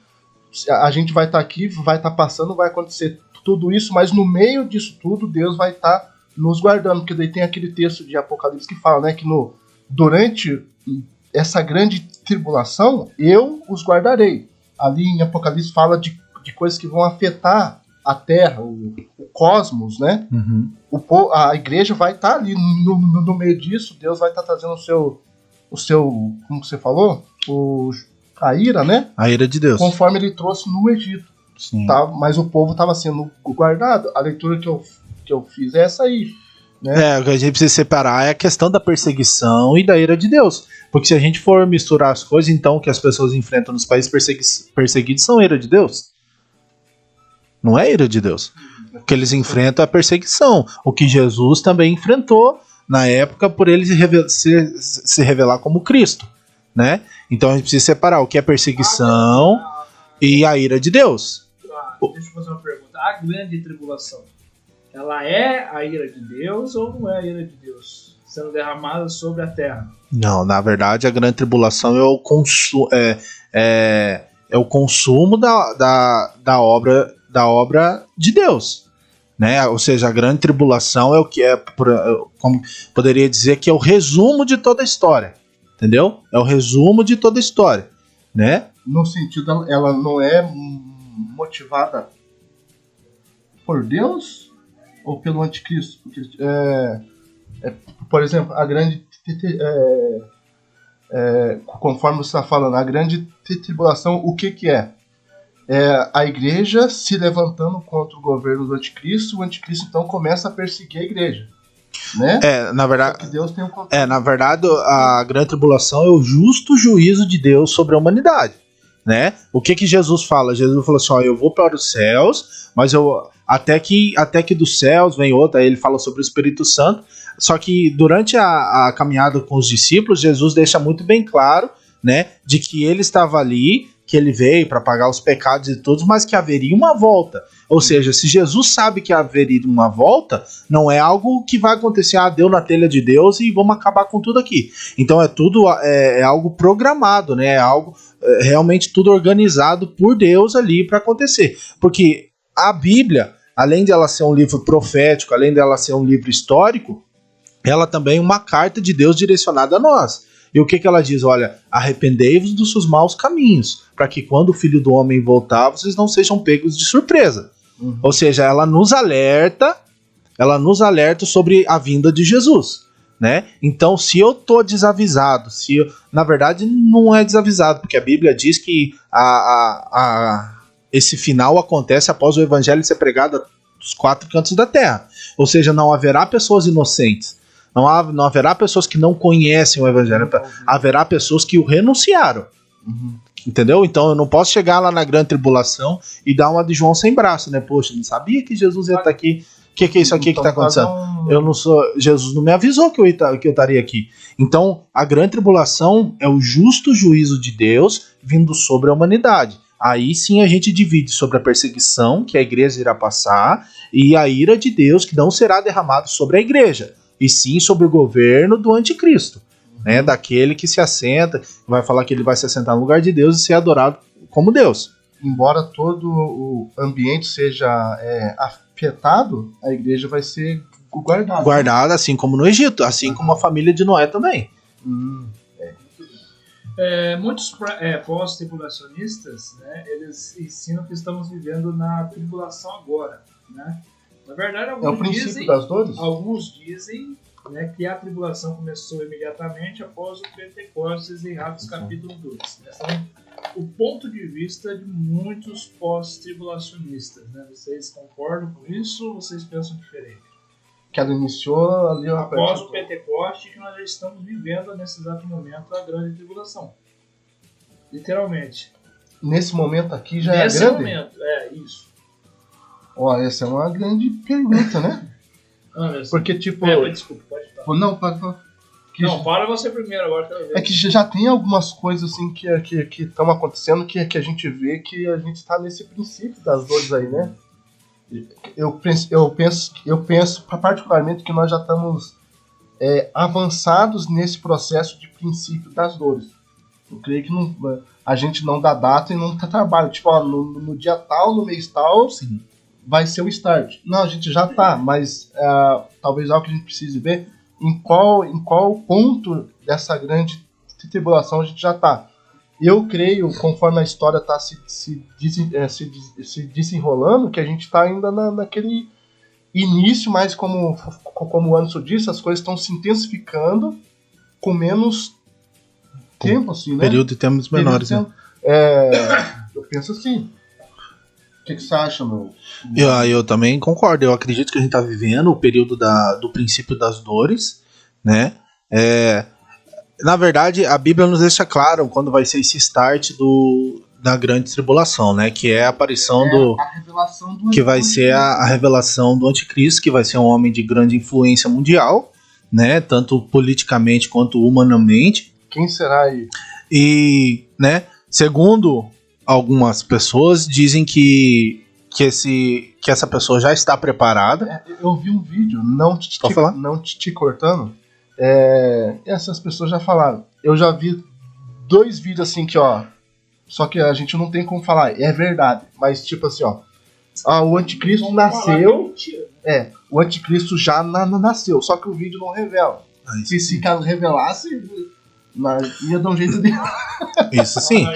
A gente vai estar aqui, vai estar passando, vai acontecer tudo isso, mas no meio disso tudo, Deus vai estar nos guardando. Porque daí tem aquele texto de Apocalipse que fala, né, que durante essa grande tribulação, eu os guardarei. Ali em Apocalipse fala de coisas que vão afetar a Terra, o cosmos, né? Uhum. A igreja vai estar ali no meio disso, Deus vai estar trazendo o seu, como você falou? A ira, né? A ira de Deus. Conforme ele trouxe no Egito. Sim. Tá? Mas o povo estava sendo guardado. A leitura que eu fiz é essa aí. né? O que a gente precisa separar é a questão da perseguição e da ira de Deus. Porque se a gente for misturar as coisas, então o que as pessoas enfrentam nos países perseguidos são ira de Deus. Não é ira de Deus. O que eles enfrentam é a perseguição. O que Jesus também enfrentou na época por ele se revelar como Cristo, né? Então a gente precisa separar o que é perseguição e a ira de Deus. Deixa eu fazer uma pergunta. A grande tribulação, ela é a ira de Deus ou não é a ira de Deus sendo derramada sobre a terra? Não, na verdade a grande tribulação é o consumo da obra de Deus, né? Ou seja, a grande tribulação é o que como poderia dizer que é o resumo de toda a história, entendeu? É o resumo de toda a história, né? No sentido, ela não é motivada por Deus ou pelo anticristo? Porque, por exemplo, a grande conforme você está falando, a grande tribulação, o que é? É a igreja se levantando contra o governo do anticristo. O anticristo então começa a perseguir a igreja, né? Na verdade, Deus tem um na verdade, a grande tribulação é o justo juízo de Deus sobre a humanidade, né? O que Jesus fala? Jesus falou assim: ó, eu vou para os céus, mas até que dos céus vem outra. Aí ele fala sobre o Espírito Santo. Só que durante a caminhada com os discípulos, Jesus deixa muito bem claro, né, de que ele estava ali, que ele veio para pagar os pecados de todos, mas que haveria uma volta. Ou seja, se Jesus sabe que haveria uma volta, não é algo que vai acontecer, deu na telha de Deus e vamos acabar com tudo aqui. Então é algo programado, né? É algo realmente tudo organizado por Deus ali para acontecer. Porque a Bíblia, além de ela ser um livro profético, além de ela ser um livro histórico, ela também é uma carta de Deus direcionada a nós. E o que ela diz? Olha, arrependei-vos dos seus maus caminhos, para que quando o Filho do Homem voltar, vocês não sejam pegos de surpresa. Uhum. Ou seja, ela nos alerta sobre a vinda de Jesus, né? Então, se eu tô desavisado, na verdade não é desavisado, porque a Bíblia diz que esse final acontece após o evangelho ser pregado dos 4 cantos da terra. Ou seja, não haverá pessoas inocentes. Não haverá pessoas que não conhecem o evangelho. Haverá pessoas que o renunciaram. Uhum. Entendeu? Então eu não posso chegar lá na grande tribulação e dar uma de João sem braço, né? Poxa, não sabia que Jesus ia estar aqui. O que é isso aqui que está acontecendo? Eu não sou. Jesus não me avisou que eu estaria aqui. Então a grande tribulação é o justo juízo de Deus vindo sobre a humanidade. Aí sim a gente divide sobre a perseguição que a igreja irá passar e a ira de Deus que não será derramada sobre a igreja, e sim sobre o governo do anticristo, né, daquele que se assenta, vai falar que ele vai se assentar no lugar de Deus e ser adorado como Deus. Embora todo o ambiente seja afetado, a igreja vai ser guardada. Guardada, assim como no Egito, assim como a família de Noé também. Muitos pós-tribulacionistas, né, eles ensinam que estamos vivendo na tribulação agora, né? Na verdade, alguns dizem, né, que a tribulação começou imediatamente após o Pentecostes em Atos capítulo 2. Esse é o ponto de vista de muitos pós-tribulacionistas, né? Vocês concordam com isso ou vocês pensam diferente? Que ela iniciou ali após o Pentecoste, que nós já estamos vivendo nesse exato momento a grande tribulação. Literalmente. Nesse momento aqui já é grande? Nesse momento, isso. Essa é uma grande pergunta, né? Anderson. Porque, tipo... desculpa, pode falar. Pode falar. Fala você primeiro agora. É que já tem algumas coisas assim que estão acontecendo que a gente vê que a gente está nesse princípio das dores aí, né? Eu penso particularmente que nós já estamos avançados nesse processo de princípio das dores. Eu creio que a gente não dá data e não trabalha. Tipo, no dia tal, no mês tal, sim, vai ser o start. Não, a gente já tá, mas talvez algo que a gente precise ver em qual ponto dessa grande tribulação a gente já tá. Eu creio, conforme a história está se desenrolando, que a gente está ainda naquele início, mas como o Anderson disse, as coisas estão se intensificando com menos tempo, assim, né? Período de tempos menores, né? Eu penso assim, que você acha, meu? Eu também concordo. Eu acredito que a gente está vivendo o período do princípio das dores, né? Na verdade, a Bíblia nos deixa claro quando vai ser esse start da grande tribulação, né? Que é a aparição a revelação do que vai ser a revelação do anticristo, que vai ser um homem de grande influência mundial, né? Tanto politicamente quanto humanamente. Quem será aí? E, né? Segundo algumas pessoas, dizem que essa pessoa já está preparada. Eu vi um vídeo, não te cortando. Essas pessoas já falaram. Eu já vi 2 vídeos assim que, ó. Só que a gente não tem como falar, é verdade. Mas tipo assim, ó. O anticristo nasceu. O anticristo já nasceu. Só que o vídeo não revela. Se caso revelasse, ia dar um jeito de. Isso sim.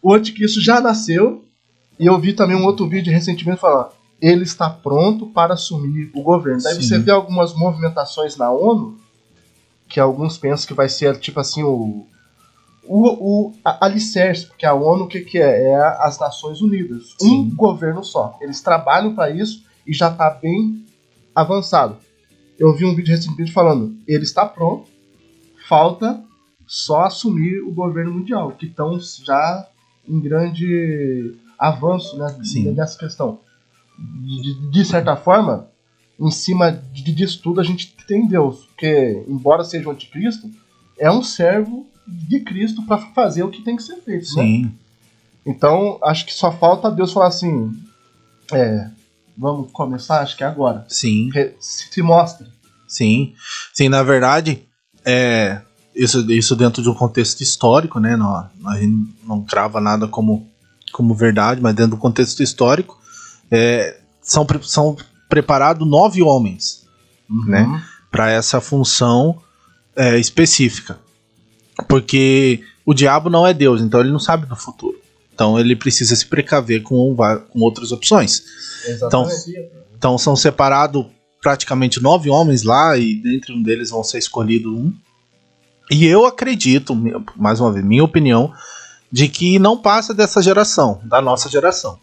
O anticristo já nasceu. E eu vi também um outro vídeo recentemente falando. Ele está pronto para assumir o governo. Daí você vê algumas movimentações na ONU, que alguns pensam que vai ser tipo assim o alicerce, porque a ONU o que é? É as Nações Unidas. Sim. Um governo só. Eles trabalham para isso e já está bem avançado. Eu vi um vídeo recentemente falando, ele está pronto, falta só assumir o governo mundial, que estão já em grande avanço, né, nessa questão. De certa forma, em cima disso tudo a gente tem Deus, porque embora seja o anticristo, é um servo de Cristo para fazer o que tem que ser feito. Sim. Né? Então acho que só falta Deus falar assim, vamos começar, acho que é agora. Sim. Se mostra. Sim, na verdade, isso dentro de um contexto histórico, né? A gente não crava nada como verdade, mas dentro do contexto histórico, são preparados 9 homens, né, para essa função específica. Porque o diabo não é Deus, então ele não sabe do futuro. Então ele precisa se precaver com outras opções. Então são separados praticamente 9 homens lá, e dentre um deles vão ser escolhidos um. E eu acredito, mais uma vez, minha opinião, de que não passa dessa geração, da nossa geração.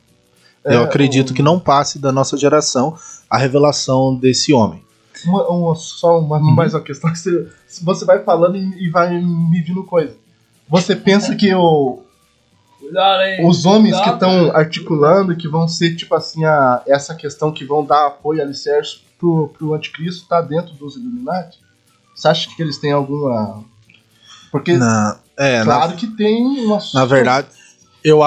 Eu acredito que não passe da nossa geração a revelação desse homem. Mais uma questão que você vai falando e vai me vindo coisa. Você pensa que os homens que estão articulando, que vão ser tipo assim, essa questão que vão dar apoio alicerce pro anticristo, tá dentro dos Illuminati? Você acha que eles têm alguma... Porque que tem uma... Na verdade, eu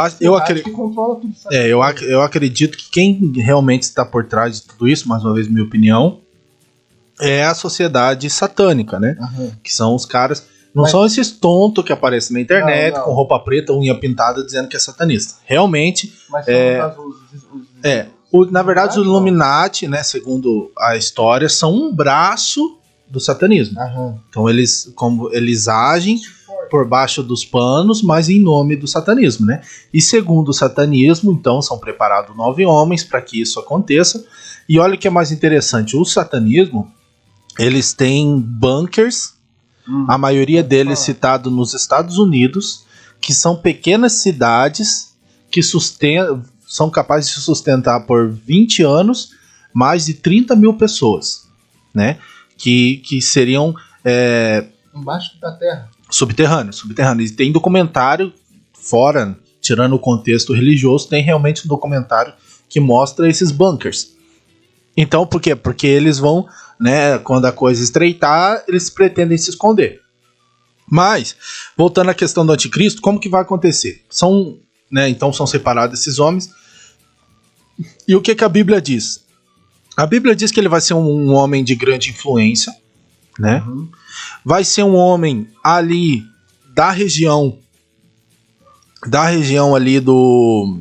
acredito que quem realmente está por trás de tudo isso, mais uma vez minha opinião, é a sociedade satânica, né? Que são os caras... Não são esses tontos que aparecem na internet com roupa preta, unha pintada, dizendo que é satanista. Realmente... Mas na verdade, os Illuminati, né, segundo a história, são um braço do satanismo. Então eles agem por baixo dos panos, mas em nome do satanismo, né? E segundo o satanismo, então, são preparados 9 homens para que isso aconteça. E olha o que é mais interessante, o satanismo, eles têm bunkers, a maioria deles citado nos Estados Unidos, que são pequenas cidades que são capazes de sustentar por 20 anos mais de 30 mil pessoas, né? Que seriam... embaixo da terra. Subterrâneo. E tem documentário fora, tirando o contexto religioso, tem realmente um documentário que mostra esses bunkers. Então, por quê? Porque eles vão, né, quando a coisa estreitar, eles pretendem se esconder. Mas, voltando à questão do anticristo, como que vai acontecer? Então são separados esses homens. E o que a Bíblia diz? A Bíblia diz que ele vai ser um homem de grande influência, né? Vai ser um homem ali da região ali do...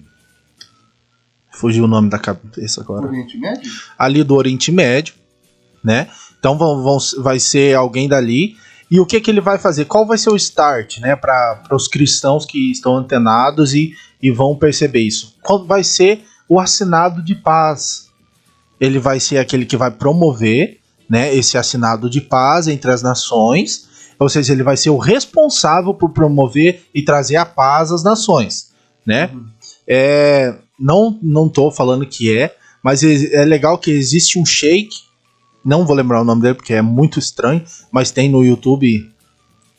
Fugiu o nome da cabeça agora. Oriente Médio? Ali do Oriente Médio, né? Então vai ser alguém dali. E o que ele vai fazer? Qual vai ser o start, né, para os cristãos que estão antenados e vão perceber isso? Qual vai ser o assinado de paz? Ele vai ser aquele que vai promover, né, esse assinado de paz entre as nações, ou seja, ele vai ser o responsável por promover e trazer a paz às nações, né? Não tô falando que mas é legal que existe um sheik, não vou lembrar o nome dele porque é muito estranho, mas tem no YouTube,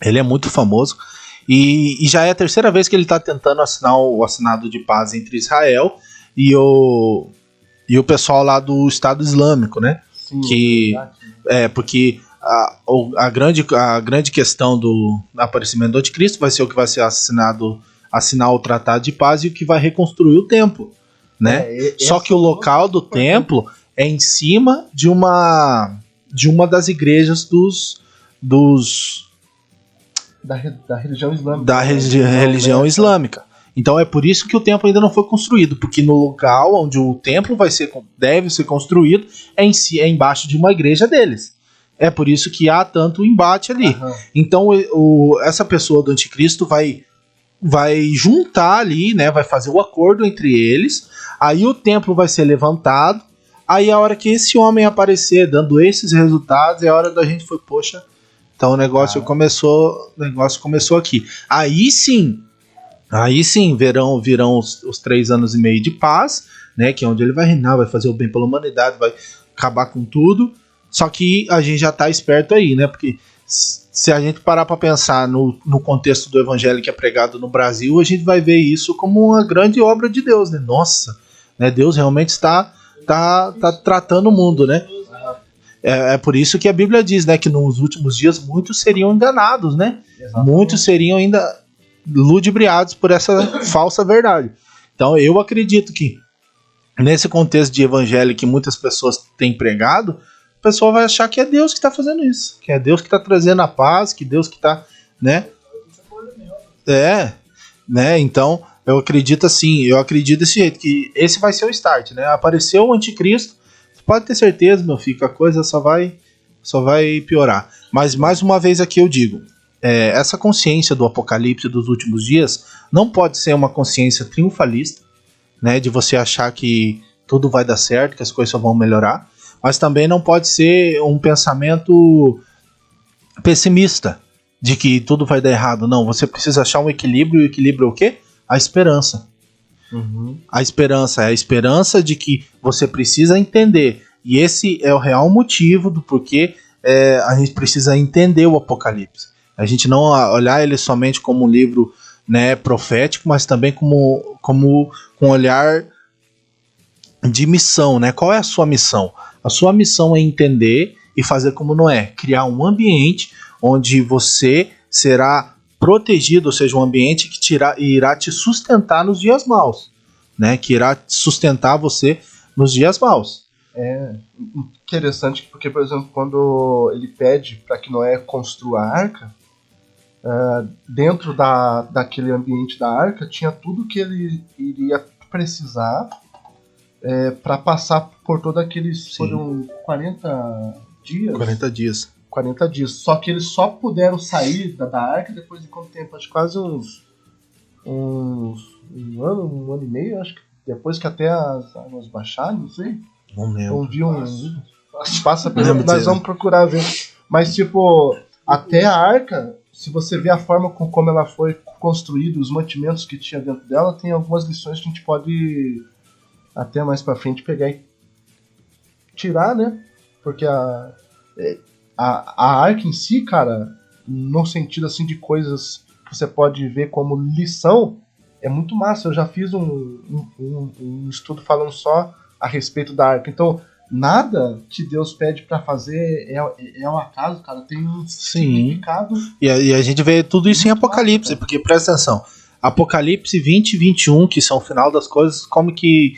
ele é muito famoso, e já é a terceira vez que ele está tentando assinar o assinado de paz entre Israel e o pessoal lá do Estado Islâmico, né? Sim, porque a grande questão do aparecimento do anticristo vai ser o que vai ser assinar o tratado de paz e o que vai reconstruir o templo, né? Só que o local do templo é em cima de uma das igrejas da religião islâmica. Da religião islâmica. Então é por isso que o templo ainda não foi construído, porque no local onde o templo deve ser construído é embaixo de uma igreja deles. É por isso que há tanto embate ali. Uhum. Então essa pessoa do anticristo vai juntar ali, né? Vai fazer o acordo entre eles. Aí o templo vai ser levantado. Aí a hora que esse homem aparecer dando esses resultados é a hora da gente foi, poxa, então o negócio começou aqui. Aí sim virão os 3 anos e meio de paz, né, que é onde ele vai reinar, vai fazer o bem pela humanidade, vai acabar com tudo. Só que a gente já tá esperto aí, né, porque se a gente parar para pensar no contexto do evangelho que é pregado no Brasil, a gente vai ver isso como uma grande obra de Deus, né? Nossa, né, Deus realmente está tratando o mundo, né? É por isso que a Bíblia diz, né, que nos últimos dias muitos seriam enganados, né? Exatamente. Muitos seriam ainda ludibriados por essa falsa verdade. Então eu acredito que nesse contexto de evangelho que muitas pessoas têm pregado, o pessoal vai achar que é Deus que está fazendo isso, que é Deus que está trazendo a paz, que Deus que está, né? Né? Então eu acredito desse jeito, que esse vai ser o start, né? Apareceu o anticristo, pode ter certeza, meu filho, que a coisa só vai piorar. Mas mais uma vez aqui eu digo, essa consciência do apocalipse dos últimos dias não pode ser uma consciência triunfalista, né, de você achar que tudo vai dar certo, que as coisas só vão melhorar, mas também não pode ser um pensamento pessimista de que tudo vai dar errado. Não, você precisa achar um equilíbrio, e o equilíbrio é o quê? A esperança. Uhum. A esperança de que você precisa entender, e esse é o real motivo do porquê a gente precisa entender o Apocalipse. A gente não olhar ele somente como um livro, né, profético, mas também como um olhar de missão, né? Qual é a sua missão? A sua missão é entender e fazer como Noé, criar um ambiente onde você será protegido, ou seja, um ambiente que irá te sustentar nos dias maus, né? Que irá sustentar você nos dias maus. É interessante porque, por exemplo, quando ele pede para que Noé construa a arca, dentro daquele ambiente da arca tinha tudo que ele iria precisar para passar por todo aqueles... Foram 40 dias? 40 dias. 40 dias. Só que eles só puderam sair da arca depois de quanto tempo? Acho que quase um ano e meio, acho que depois que até as águas baixaram, não sei. Não lembro. Passa pelo... Nós vamos procurar ver. Mas, tipo, até a arca, se você ver a forma como ela foi construída, os mantimentos que tinha dentro dela, tem algumas lições que a gente pode até mais pra frente pegar e tirar, né? Porque a arca em si, cara, no sentido assim de coisas que você pode ver como lição, é muito massa. Eu já fiz um estudo falando só a respeito da arca. Então, nada que Deus pede pra fazer é um acaso, cara. Tem um significado. E a gente vê tudo isso em Apocalipse, massa, porque presta atenção. Apocalipse 20 e 21, que são o final das coisas, como que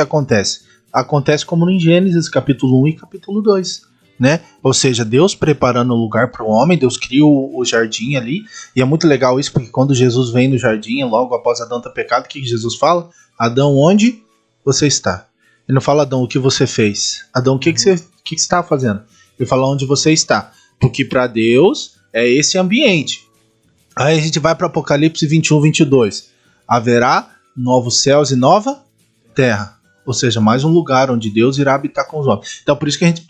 acontece? Acontece como em Gênesis, capítulo 1 e capítulo 2. Né? Ou seja, Deus preparando o lugar para o homem, Deus cria o jardim ali, e é muito legal isso, porque quando Jesus vem no jardim, logo após Adão ter pecado, o que Jesus fala? Adão, onde você está? Ele não fala, Adão, o que você fez? Adão, o que você está fazendo? Ele fala, onde você está, porque para Deus é esse ambiente. Aí a gente vai para Apocalipse 21, 22, haverá novos céus e nova terra. Ou seja, mais um lugar onde Deus irá habitar com os homens. Então por isso que a gente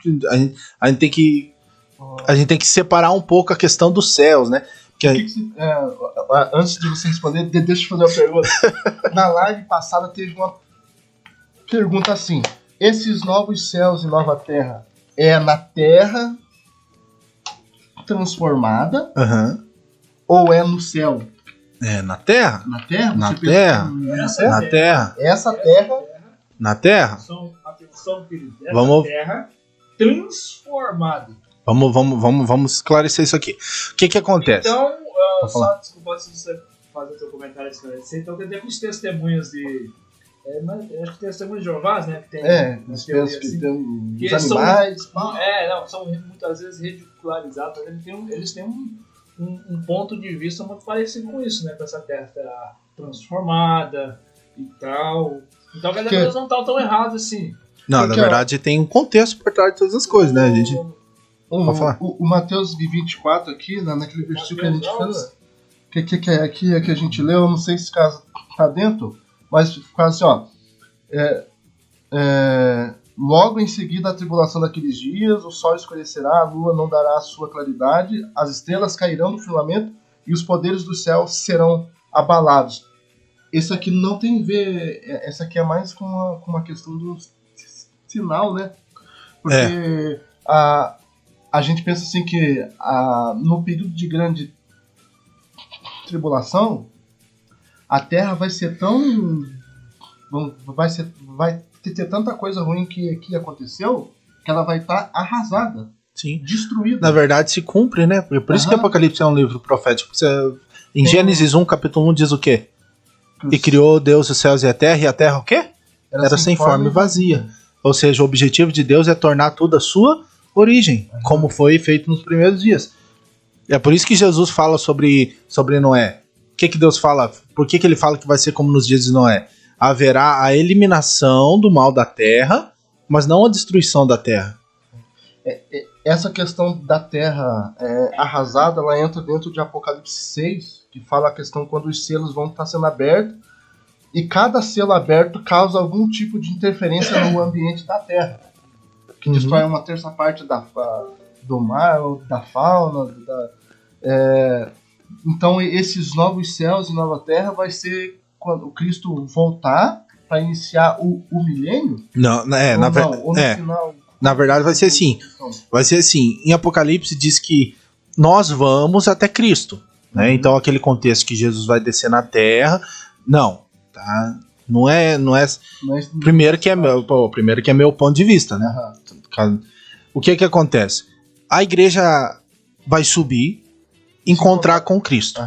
tem que separar um pouco a questão dos céus, né? Antes de você responder, deixa eu fazer uma pergunta. Na live passada teve uma pergunta assim: esses novos céus e nova terra é na terra transformada ou é no céu? É na terra? Na terra? Na terra. Na terra. Essa terra. Na terra? Atenção, querido. Vamos... terra transformada. Vamos esclarecer isso aqui. O que acontece? Então, só desculpa se você fazer o seu comentário esclarecer. Então, quer dizer que os testemunhos de... acho que testemunhos de Jeová, né? Que tem os teoria, que tem os animais. São muitas vezes ridicularizados. Eles têm um ponto de vista muito parecido com isso, né? Com essa terra transformada e tal. Então, quer dizer que eles não estão tão errados assim. Não, na verdade tem um contexto por trás de todas as coisas, né? A gente... O Mateus 24 aqui, naquele versículo que a gente fez, que a gente leu, eu não sei se caso tá dentro, mas fica assim, ó. Logo em seguida a tribulação daqueles dias, o sol escurecerá, a lua não dará a sua claridade, as estrelas cairão no firmamento e os poderes do céu serão abalados. Esse aqui não tem a ver, essa aqui é mais com uma questão do sinal, né? Porque a gente pensa assim que no período de grande tribulação, a Terra vai ser tão... vai ter tanta coisa ruim que aconteceu, que ela vai estar arrasada. Sim. Destruída. Na verdade se cumpre, né? Por isso que Apocalipse é um livro profético. Em Gênesis 1, capítulo 1 diz o quê? E criou Deus os céus e a terra o quê? Era sem forma e vazia. Ou seja, o objetivo de Deus é tornar tudo a sua origem, como foi feito nos primeiros dias. É por isso que Jesus fala sobre Noé. O que Deus fala? Por que ele fala que vai ser como nos dias de Noé? Haverá a eliminação do mal da terra, mas não a destruição da terra. Essa questão da terra arrasada, ela entra dentro de Apocalipse 6, que fala a questão quando os selos vão estar sendo abertos, e cada selo aberto causa algum tipo de interferência no ambiente da terra, que destrói uma terça parte do mar, da fauna. Então esses novos céus e nova terra vai ser quando o Cristo voltar para iniciar o milênio? Na verdade vai ser assim. Vai ser assim. Em Apocalipse diz que nós vamos até Cristo, né? Então aquele contexto que Jesus vai descer na terra, não, tá? Não é primeiro que é meu ponto de vista, né? O que acontece? A igreja vai subir, encontrar com Cristo.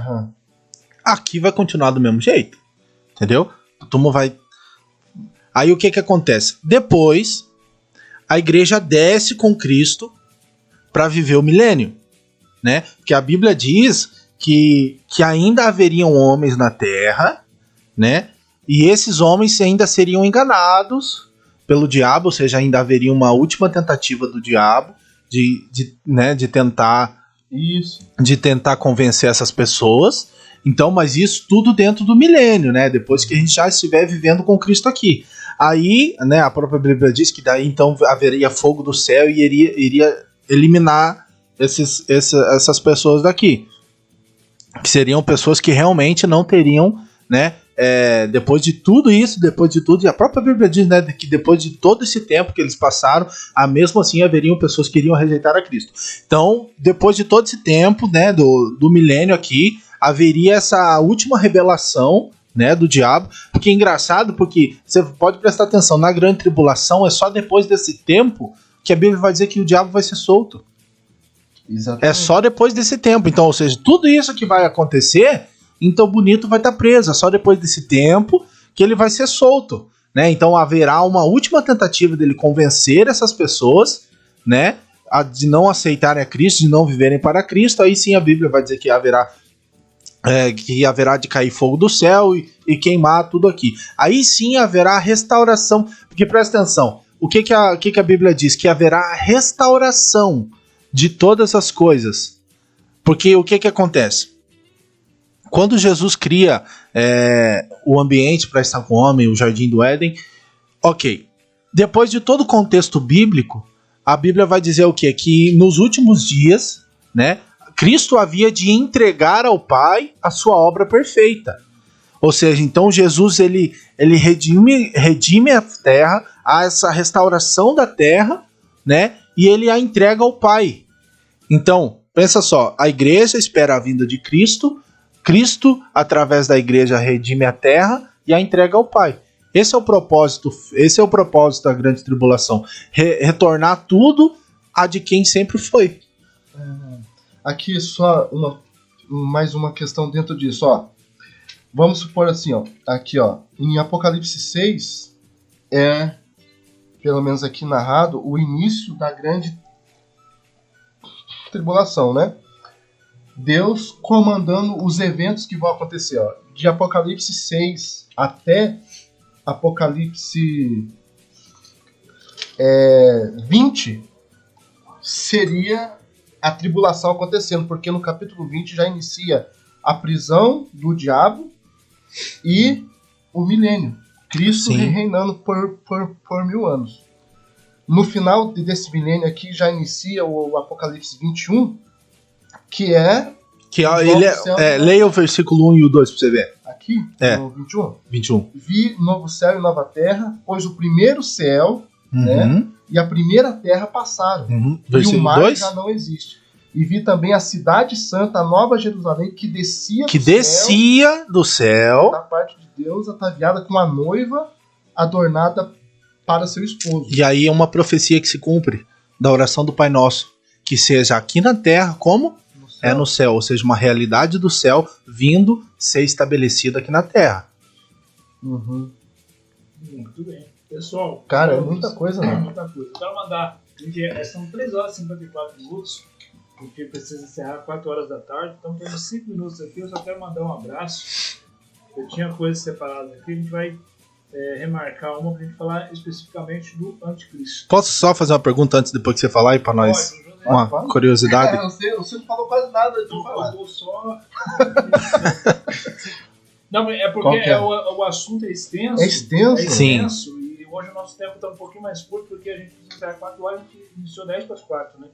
Aqui vai continuar do mesmo jeito, entendeu? A turma vai... Aí o que acontece? Depois a igreja desce com Cristo para viver o milênio, né? Porque a Bíblia diz que ainda haveriam homens na terra, né? E esses homens ainda seriam enganados pelo diabo, ou seja, ainda haveria uma última tentativa do diabo de tentar convencer essas pessoas. Então, mas isso tudo dentro do milênio, né? Depois que a gente já estiver vivendo com Cristo aqui. Aí, né, a própria Bíblia diz que daí então haveria fogo do céu e iria eliminar essas pessoas daqui. Que seriam pessoas que realmente não teriam, né? Depois de tudo isso, e a própria Bíblia diz, né, que depois de todo esse tempo que eles passaram, mesmo assim haveriam pessoas que iriam rejeitar a Cristo. Então, depois de todo esse tempo, né, do milênio aqui, haveria essa última revelação, né, do diabo. Porque é engraçado, porque você pode prestar atenção, na grande tribulação é só depois desse tempo que a Bíblia vai dizer que o diabo vai ser solto. Exatamente. É só depois desse tempo. Então, ou seja, tudo isso que vai acontecer, então bonito vai estar preso. É só depois desse tempo que ele vai ser solto, né? Então haverá uma última tentativa dele convencer essas pessoas, né, de não aceitarem a Cristo, de não viverem para Cristo. Aí sim a Bíblia vai dizer que haverá de cair fogo do céu e queimar tudo aqui. Aí sim haverá restauração. Porque presta atenção, o que a Bíblia diz? Que haverá restauração de todas as coisas. Porque o que acontece? Quando Jesus cria o ambiente para estar com o homem, o jardim do Éden, ok. Depois de todo o contexto bíblico, a Bíblia vai dizer o quê? Que nos últimos dias, né, Cristo havia de entregar ao Pai a sua obra perfeita. Ou seja, então Jesus ele redime a terra, há essa restauração da terra, né? E ele a entrega ao Pai. Então, pensa só, a igreja espera a vinda de Cristo, Cristo, através da igreja, redime a terra e a entrega ao Pai. Esse é o propósito da grande tribulação. Retornar tudo a de quem sempre foi. Aqui só mais uma questão dentro disso, ó. Vamos supor assim, ó. Aqui, ó. Em Apocalipse 6 pelo menos aqui narrado, o início da grande tribulação, né? Deus comandando os eventos que vão acontecer, ó. De Apocalipse 6 até Apocalipse 20 seria a tribulação acontecendo, porque no capítulo 20 já inicia a prisão do diabo e o milênio. Cristo reinando por 1000 anos. No final desse milênio aqui já inicia o Apocalipse 21, que é... leia o versículo 1 e o 2 pra você ver. Aqui, no 21. Vi novo céu e nova terra, pois o primeiro céu, né, e a primeira terra passaram. E o mar 2? Já não existe. E vi também a cidade santa, a nova Jerusalém, que descia do céu da parte de Deus, ataviada com a noiva adornada para seu esposo. E aí é uma profecia que se cumpre da oração do Pai Nosso, que seja aqui na terra como é no céu, ou seja, uma realidade do céu vindo ser estabelecida aqui na terra. Muito bem. Pessoal, cara, é muita coisa, né? Muita coisa. Eu quero mandar, porque são 3 horas e 54 minutos, porque precisa encerrar 4 horas da tarde, então temos 5 minutos aqui. Eu só quero mandar um abraço. Eu tinha coisas separadas aqui, a gente vai remarcar uma para a gente falar especificamente do anticristo. Posso só fazer uma pergunta antes, depois que você falar aí para nós? Uma curiosidade. Você não falou quase nada. Eu só... Não, é porque o assunto é extenso. É extenso? Sim. E hoje o nosso tempo está um pouquinho mais curto, porque a gente precisa encerrar 4 horas, a gente iniciou 10 para as 4, né?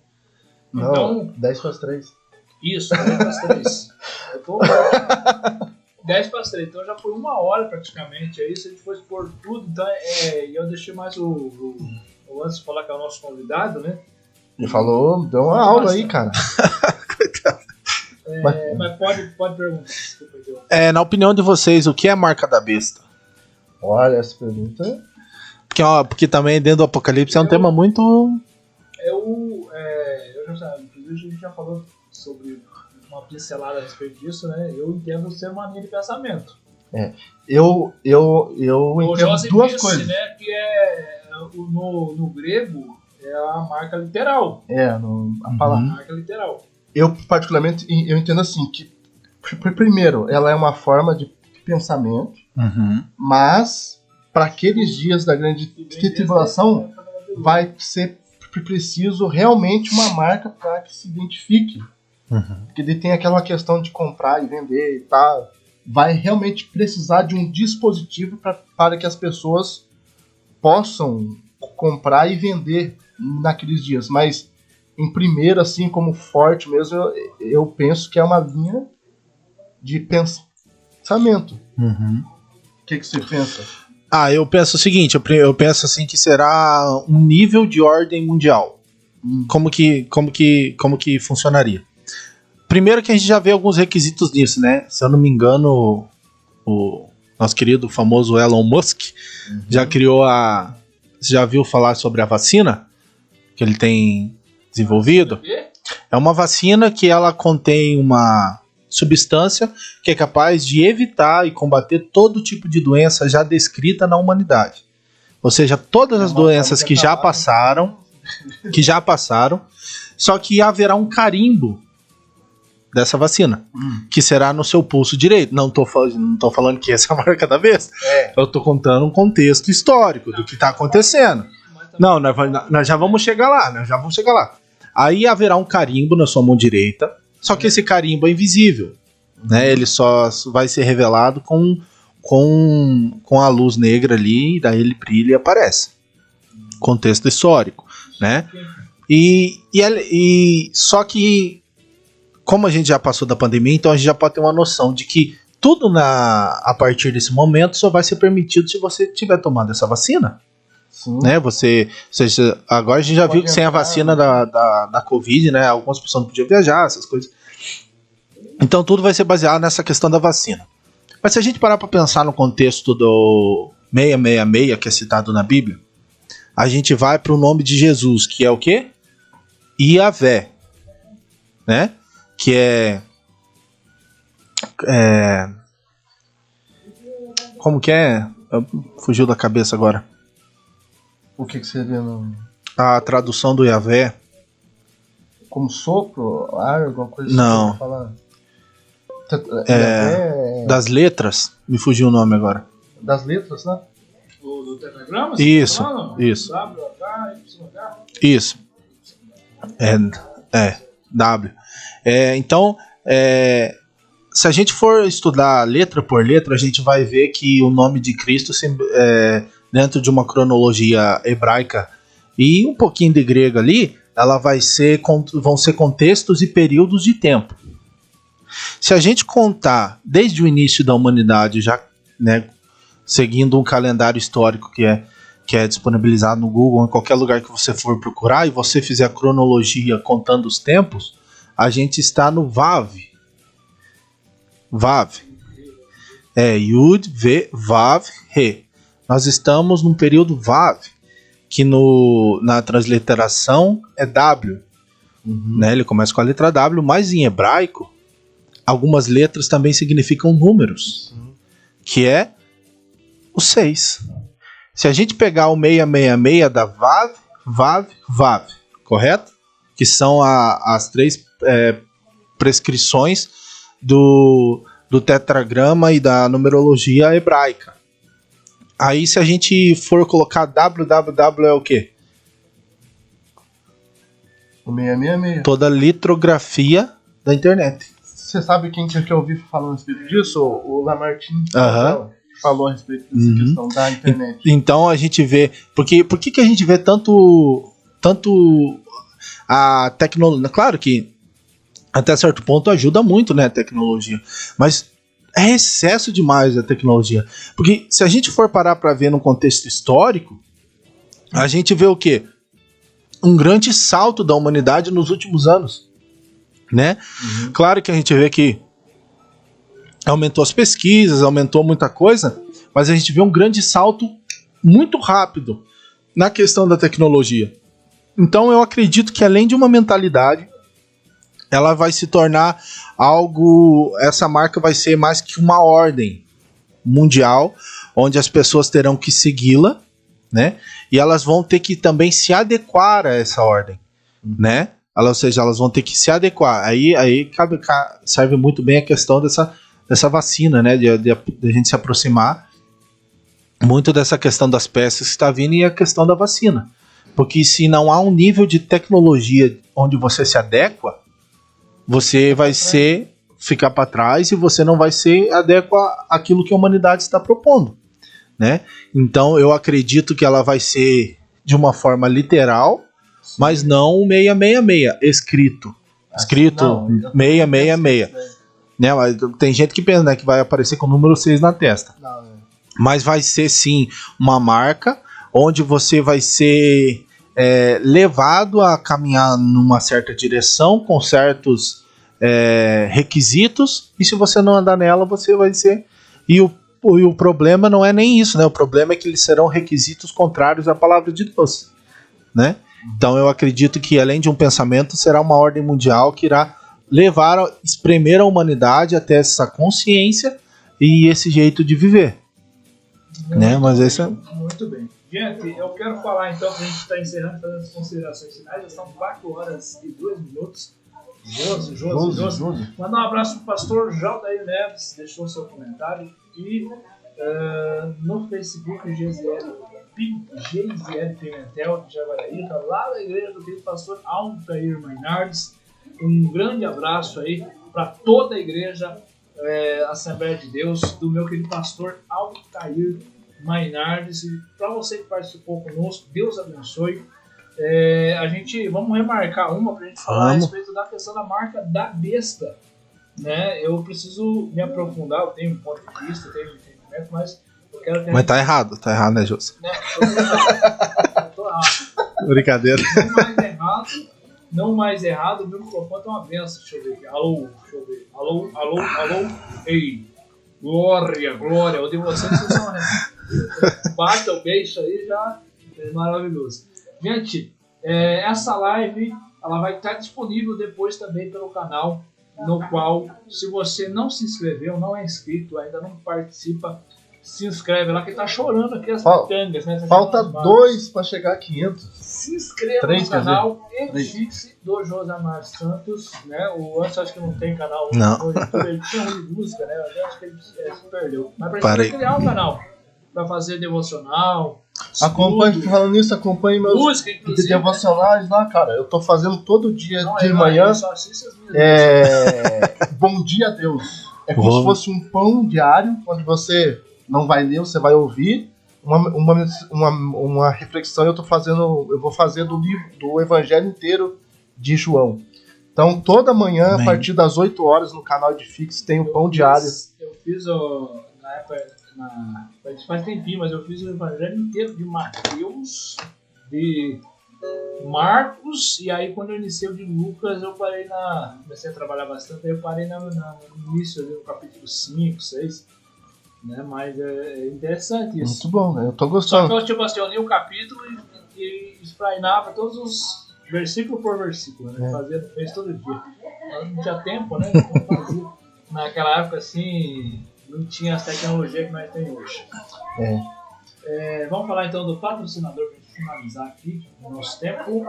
Não, 10 para as 3. Isso, 10 para as 3. Eu tô 10 para as 3, então já foi 1 hora praticamente. Aí se a gente fosse por tudo, então eu deixei mais o Anderson falar que é o nosso convidado, né? Ele falou, deu uma aula aí, cara. Mas pode perguntar. Na opinião de vocês, o que é a marca da besta? Olha, essa pergunta... Porque também dentro do Apocalipse é um tema muito... Inclusive a gente já falou sobre uma pincelada a respeito disso, né? Eu entendo ser uma linha de pensamento. Eu entendo duas coisas. Né, que no grego é a marca literal. A palavra. Marca literal. Eu, particularmente, eu entendo assim, que primeiro, ela é uma forma de pensamento, mas para aqueles dias da grande tribulação vai ser preciso realmente uma marca para que se identifique. Porque ele tem aquela questão de comprar e vender e tal. Vai realmente precisar de um dispositivo para que as pessoas possam comprar e vender naqueles dias. Mas em primeiro, assim, como forte mesmo, eu penso que é uma linha de pensamento. O que você pensa? Eu penso o seguinte, eu penso assim que será um nível de ordem mundial. Como que funcionaria? Primeiro que a gente já vê alguns requisitos nisso, né? Se eu não me engano, o nosso querido famoso Elon Musk já criou Você já viu falar sobre a vacina que ele tem desenvolvido? É uma vacina que ela contém uma substância que é capaz de evitar e combater todo tipo de doença já descrita na humanidade. Ou seja, todas as doenças que já passaram, só que haverá um carimbo dessa vacina, que será no seu pulso direito. Não tô falando que essa é a marca da besta. Eu tô contando um contexto histórico do que está acontecendo. Não, nós já vamos chegar lá. Aí haverá um carimbo na sua mão direita, só que esse carimbo é invisível, né? Ele só vai ser revelado com a luz negra ali, daí ele brilha e aparece. Contexto histórico, né? E só que como a gente já passou da pandemia, então a gente já pode ter uma noção de que tudo a partir desse momento só vai ser permitido se você tiver tomado essa vacina. Sim. Né? Agora a gente já Pode viu que sem a entrar, vacina da Covid, né? Algumas pessoas não podiam viajar, essas coisas. Então tudo vai ser baseado nessa questão da vacina. Mas se a gente parar para pensar no contexto do 666, que é citado na Bíblia, a gente vai para o nome de Jesus, que é o quê? Iavé, né? Que como que é? Fugiu da cabeça agora. O que seria no... A tradução do Iavé. Como sopro, ar, alguma coisa assim? Não. Falar. Das letras. Me fugiu o nome agora. Das letras, né? Do tetragrama? Isso, isso. Isso. W. Então, se a gente for estudar letra por letra, a gente vai ver que o nome de Cristo, dentro de uma cronologia hebraica e um pouquinho de grego ali, vão ser contextos e períodos de tempo. Se a gente contar desde o início da humanidade, já, né, seguindo um calendário histórico que é disponibilizado no Google, em qualquer lugar que você for procurar, e você fizer a cronologia contando os tempos, a gente está no Vav. Vav. Yud, Ve, Vav, Re. Nós estamos num período Vav, que na transliteração é W. Né? Ele começa com a letra W, mas em hebraico, algumas letras também significam números, que é o 6. Se a gente pegar o 666 da Vav, Vav, Vav, correto? Que são as 3 prescrições do tetragrama e da numerologia hebraica. Aí se a gente for colocar www é o quê? O 666. Toda a litografia da internet. Você sabe quem que eu ouvi falando a respeito disso? O Lamartine falou a respeito dessa questão da internet. Então a gente vê... Por que a gente vê tanto a tecnologia? Claro que até certo ponto ajuda muito, né, a tecnologia. Mas é excesso demais a tecnologia. Porque se a gente for parar para ver no contexto histórico, a gente vê o quê? Um grande salto da humanidade nos últimos anos. Né? Claro que a gente vê que aumentou as pesquisas, aumentou muita coisa, mas a gente vê um grande salto muito rápido na questão da tecnologia. Então eu acredito que além de uma mentalidade, ela vai se tornar algo, essa marca vai ser mais que uma ordem mundial, onde as pessoas terão que segui-la, né? E elas vão ter que também se adequar a essa ordem, né? Ou seja, elas vão ter que se adequar. Aí serve muito bem a questão dessa vacina, né? De a gente se aproximar muito dessa questão das peças que está vindo e a questão da vacina. Porque se não há um nível de tecnologia onde você se adequa, você vai ficar para trás e você não vai ser adequa àquilo que a humanidade está propondo, né? Então eu acredito que ela vai ser de uma forma literal, mas não o 666 escrito 666, né? Mas tem gente que pensa, né, que vai aparecer com o número 6 na testa. Mas vai ser sim uma marca onde você vai ser levado a caminhar numa certa direção com certos requisitos, e se você não andar nela, você vai ser... E o problema não é nem isso, né? O problema é que eles serão requisitos contrários à palavra de Deus, né? Então eu acredito que além de um pensamento, será uma ordem mundial que irá espremer a humanidade até essa consciência e esse jeito de viver, né? Mas esse muito bem. Gente, eu quero falar então, que a gente está encerrando, fazendo as considerações finais, já são 4 horas e 2 minutos. Josi. Mandar um abraço para o pastor J.R. Neves, deixou seu comentário. E no Facebook, Geisiele Pimentel, de Javaraí, tá lá da igreja do querido pastor Altair Mainardes. Um grande abraço aí para toda a igreja Assembleia de Deus, do meu querido pastor Altair Mainardes. E para você que participou conosco, Deus abençoe. Vamos remarcar uma pra gente falar a respeito da questão da marca da besta. Né? Eu preciso me aprofundar, eu tenho um ponto de vista, tenho um entendimento, mas eu quero ter. Mas tá errado, né, José? Né? Eu tô errado. Brincadeira. Não mais errado, o meu microfone tá uma benção. Deixa eu ver aqui. Alô, deixa eu ver. Alô. Ei, glória. Eu devo vocês que vocês são bata o beijo aí já é maravilhoso. Gente, essa live ela vai estar disponível depois também pelo canal, no qual, se você não se inscreveu, não é inscrito, ainda não participa, se inscreve lá que tá chorando aqui as pitangas, né? Falta 2 para chegar a 500. Se inscreva no canal Edifique do Josamar Santos, né? O Anderson acho que não tem canal. Não. Ele tinha um de música, né? Eu acho que ele se perdeu. Mas precisa criar um canal para fazer devocional. Falando nisso, acompanhe meus música, devocionais lá, cara. Eu tô fazendo todo dia de manhã. Bom dia a Deus. É como se fosse um pão diário, onde você não vai ler, você vai ouvir uma reflexão. Eu vou fazer do Evangelho inteiro de João. Então toda manhã, a partir das 8 horas, no canal de Fix, tem o pão diário. Eu fiz na época. Faz tempinho, mas eu fiz o Evangelho inteiro de Mateus, de Marcos, e aí quando eu iniciei o de Lucas, eu parei comecei a trabalhar bastante, aí eu parei no início, ali, no capítulo 5, 6, né? Mas é interessante isso. Muito bom, né? Eu tô gostando. Só que eu li o capítulo e esprainava todos os versículo por versículo, né? Fez todo dia. Não tinha tempo, né? Então fazia. Naquela época, assim, não tinha as tecnologias que nós temos hoje. Vamos falar então do patrocinador para finalizar aqui o nosso tempo.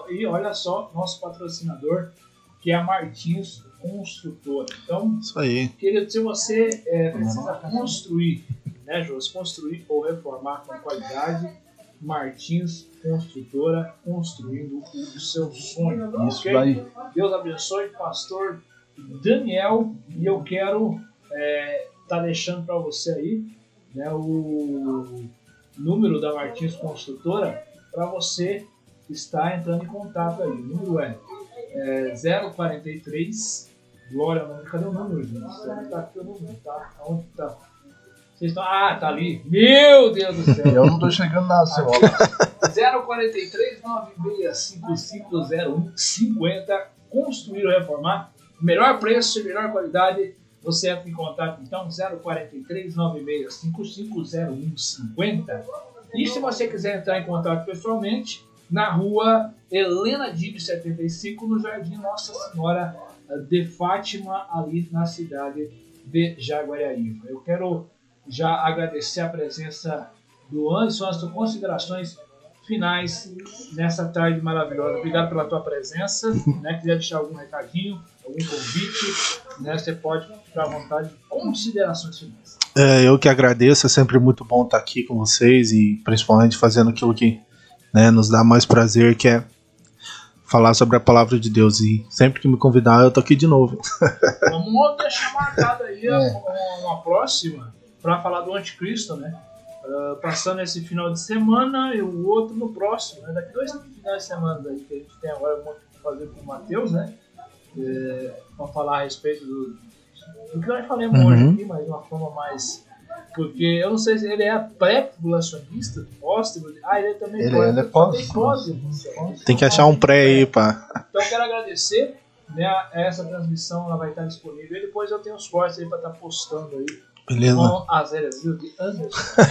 E olha só, nosso patrocinador, que é a Martins Construtora. Então, isso aí. Querido, se você precisa construir, né, Jô? Construir ou reformar com qualidade, Martins Construtora, construindo o seu sonho. Isso aí. Deus abençoe, pastor Daniel, e eu quero tá deixando para você aí, né, o número da Martins Construtora para você estar entrando em contato aí. O número é 043. Glória, cadê o número, gente? Tá aqui o número, tá? Onde tá? Vocês estão... tá ali. Meu Deus do céu. Eu não tô chegando nada, seu 043 965501 50. Construir ou reformar. Melhor preço e melhor qualidade. Você entra em contato, então, 043 965501 50. E se você quiser entrar em contato pessoalmente, na rua Helena Dib 75, no Jardim Nossa Senhora de Fátima, ali na cidade de Jaguariaíva. Eu quero já agradecer a presença do Anderson, as suas considerações finais nessa tarde maravilhosa. Obrigado pela tua presença, né? Queria deixar algum recadinho, algum convite, né? Você pode ficar à vontade de considerações finais. Eu que agradeço, é sempre muito bom estar aqui com vocês e principalmente fazendo aquilo que, né, nos dá mais prazer, que é falar sobre a palavra de Deus. E sempre que me convidar, eu tô aqui de novo. Vamos deixar marcado aí uma próxima para falar do Anticristo, né? Passando esse final de semana e o outro no próximo, né? Daqui 2 finais de semana aí que a gente tem agora muito que fazer com o Mateus, né? Vamos falar a respeito do que nós falamos hoje aqui, mas de uma forma mais... Porque eu não sei se ele é pré-tribulacionista, pós-tribulacionista. Ele também ele é pós. Tem que achar um pré aí, pá. Então eu quero agradecer, né? Essa transmissão ela vai estar disponível. E depois eu tenho os cortes aí para estar postando aí. Beleza. Com as heresias de Anderson.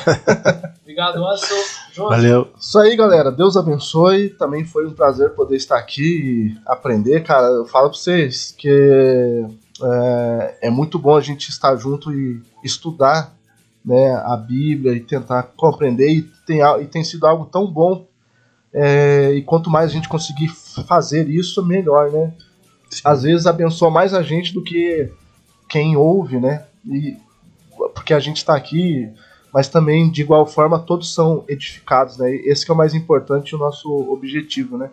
Obrigado, Anderson. Valeu. Isso aí, galera. Deus abençoe. Também foi um prazer poder estar aqui e aprender. Cara, eu falo pra vocês que é muito bom a gente estar junto e estudar, né, a Bíblia e tentar compreender. E tem sido algo tão bom. E quanto mais a gente conseguir fazer isso, melhor, né? Sim. Às vezes abençoa mais a gente do que quem ouve, né? Porque a gente está aqui, mas também de igual forma todos são edificados, né? Esse que é o mais importante, o nosso objetivo, né?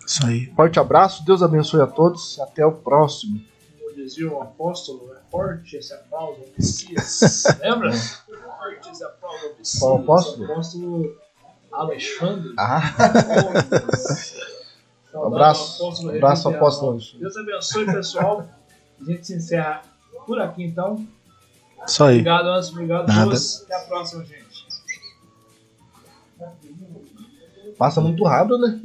Isso aí. Forte abraço, Deus abençoe a todos, até o próximo. Como dizia o apóstolo, é forte esse aplauso ao Messias. Lembra? Forte esse aplauso ao Messias. Qual apóstolo? O apóstolo Alexandre. Abraço, apóstolo. Deus abençoe, pessoal. A gente se encerra por aqui, então. Isso aí. Obrigado, Anderson. Obrigado, Jus. Até a próxima, gente. Passa muito rápido, né?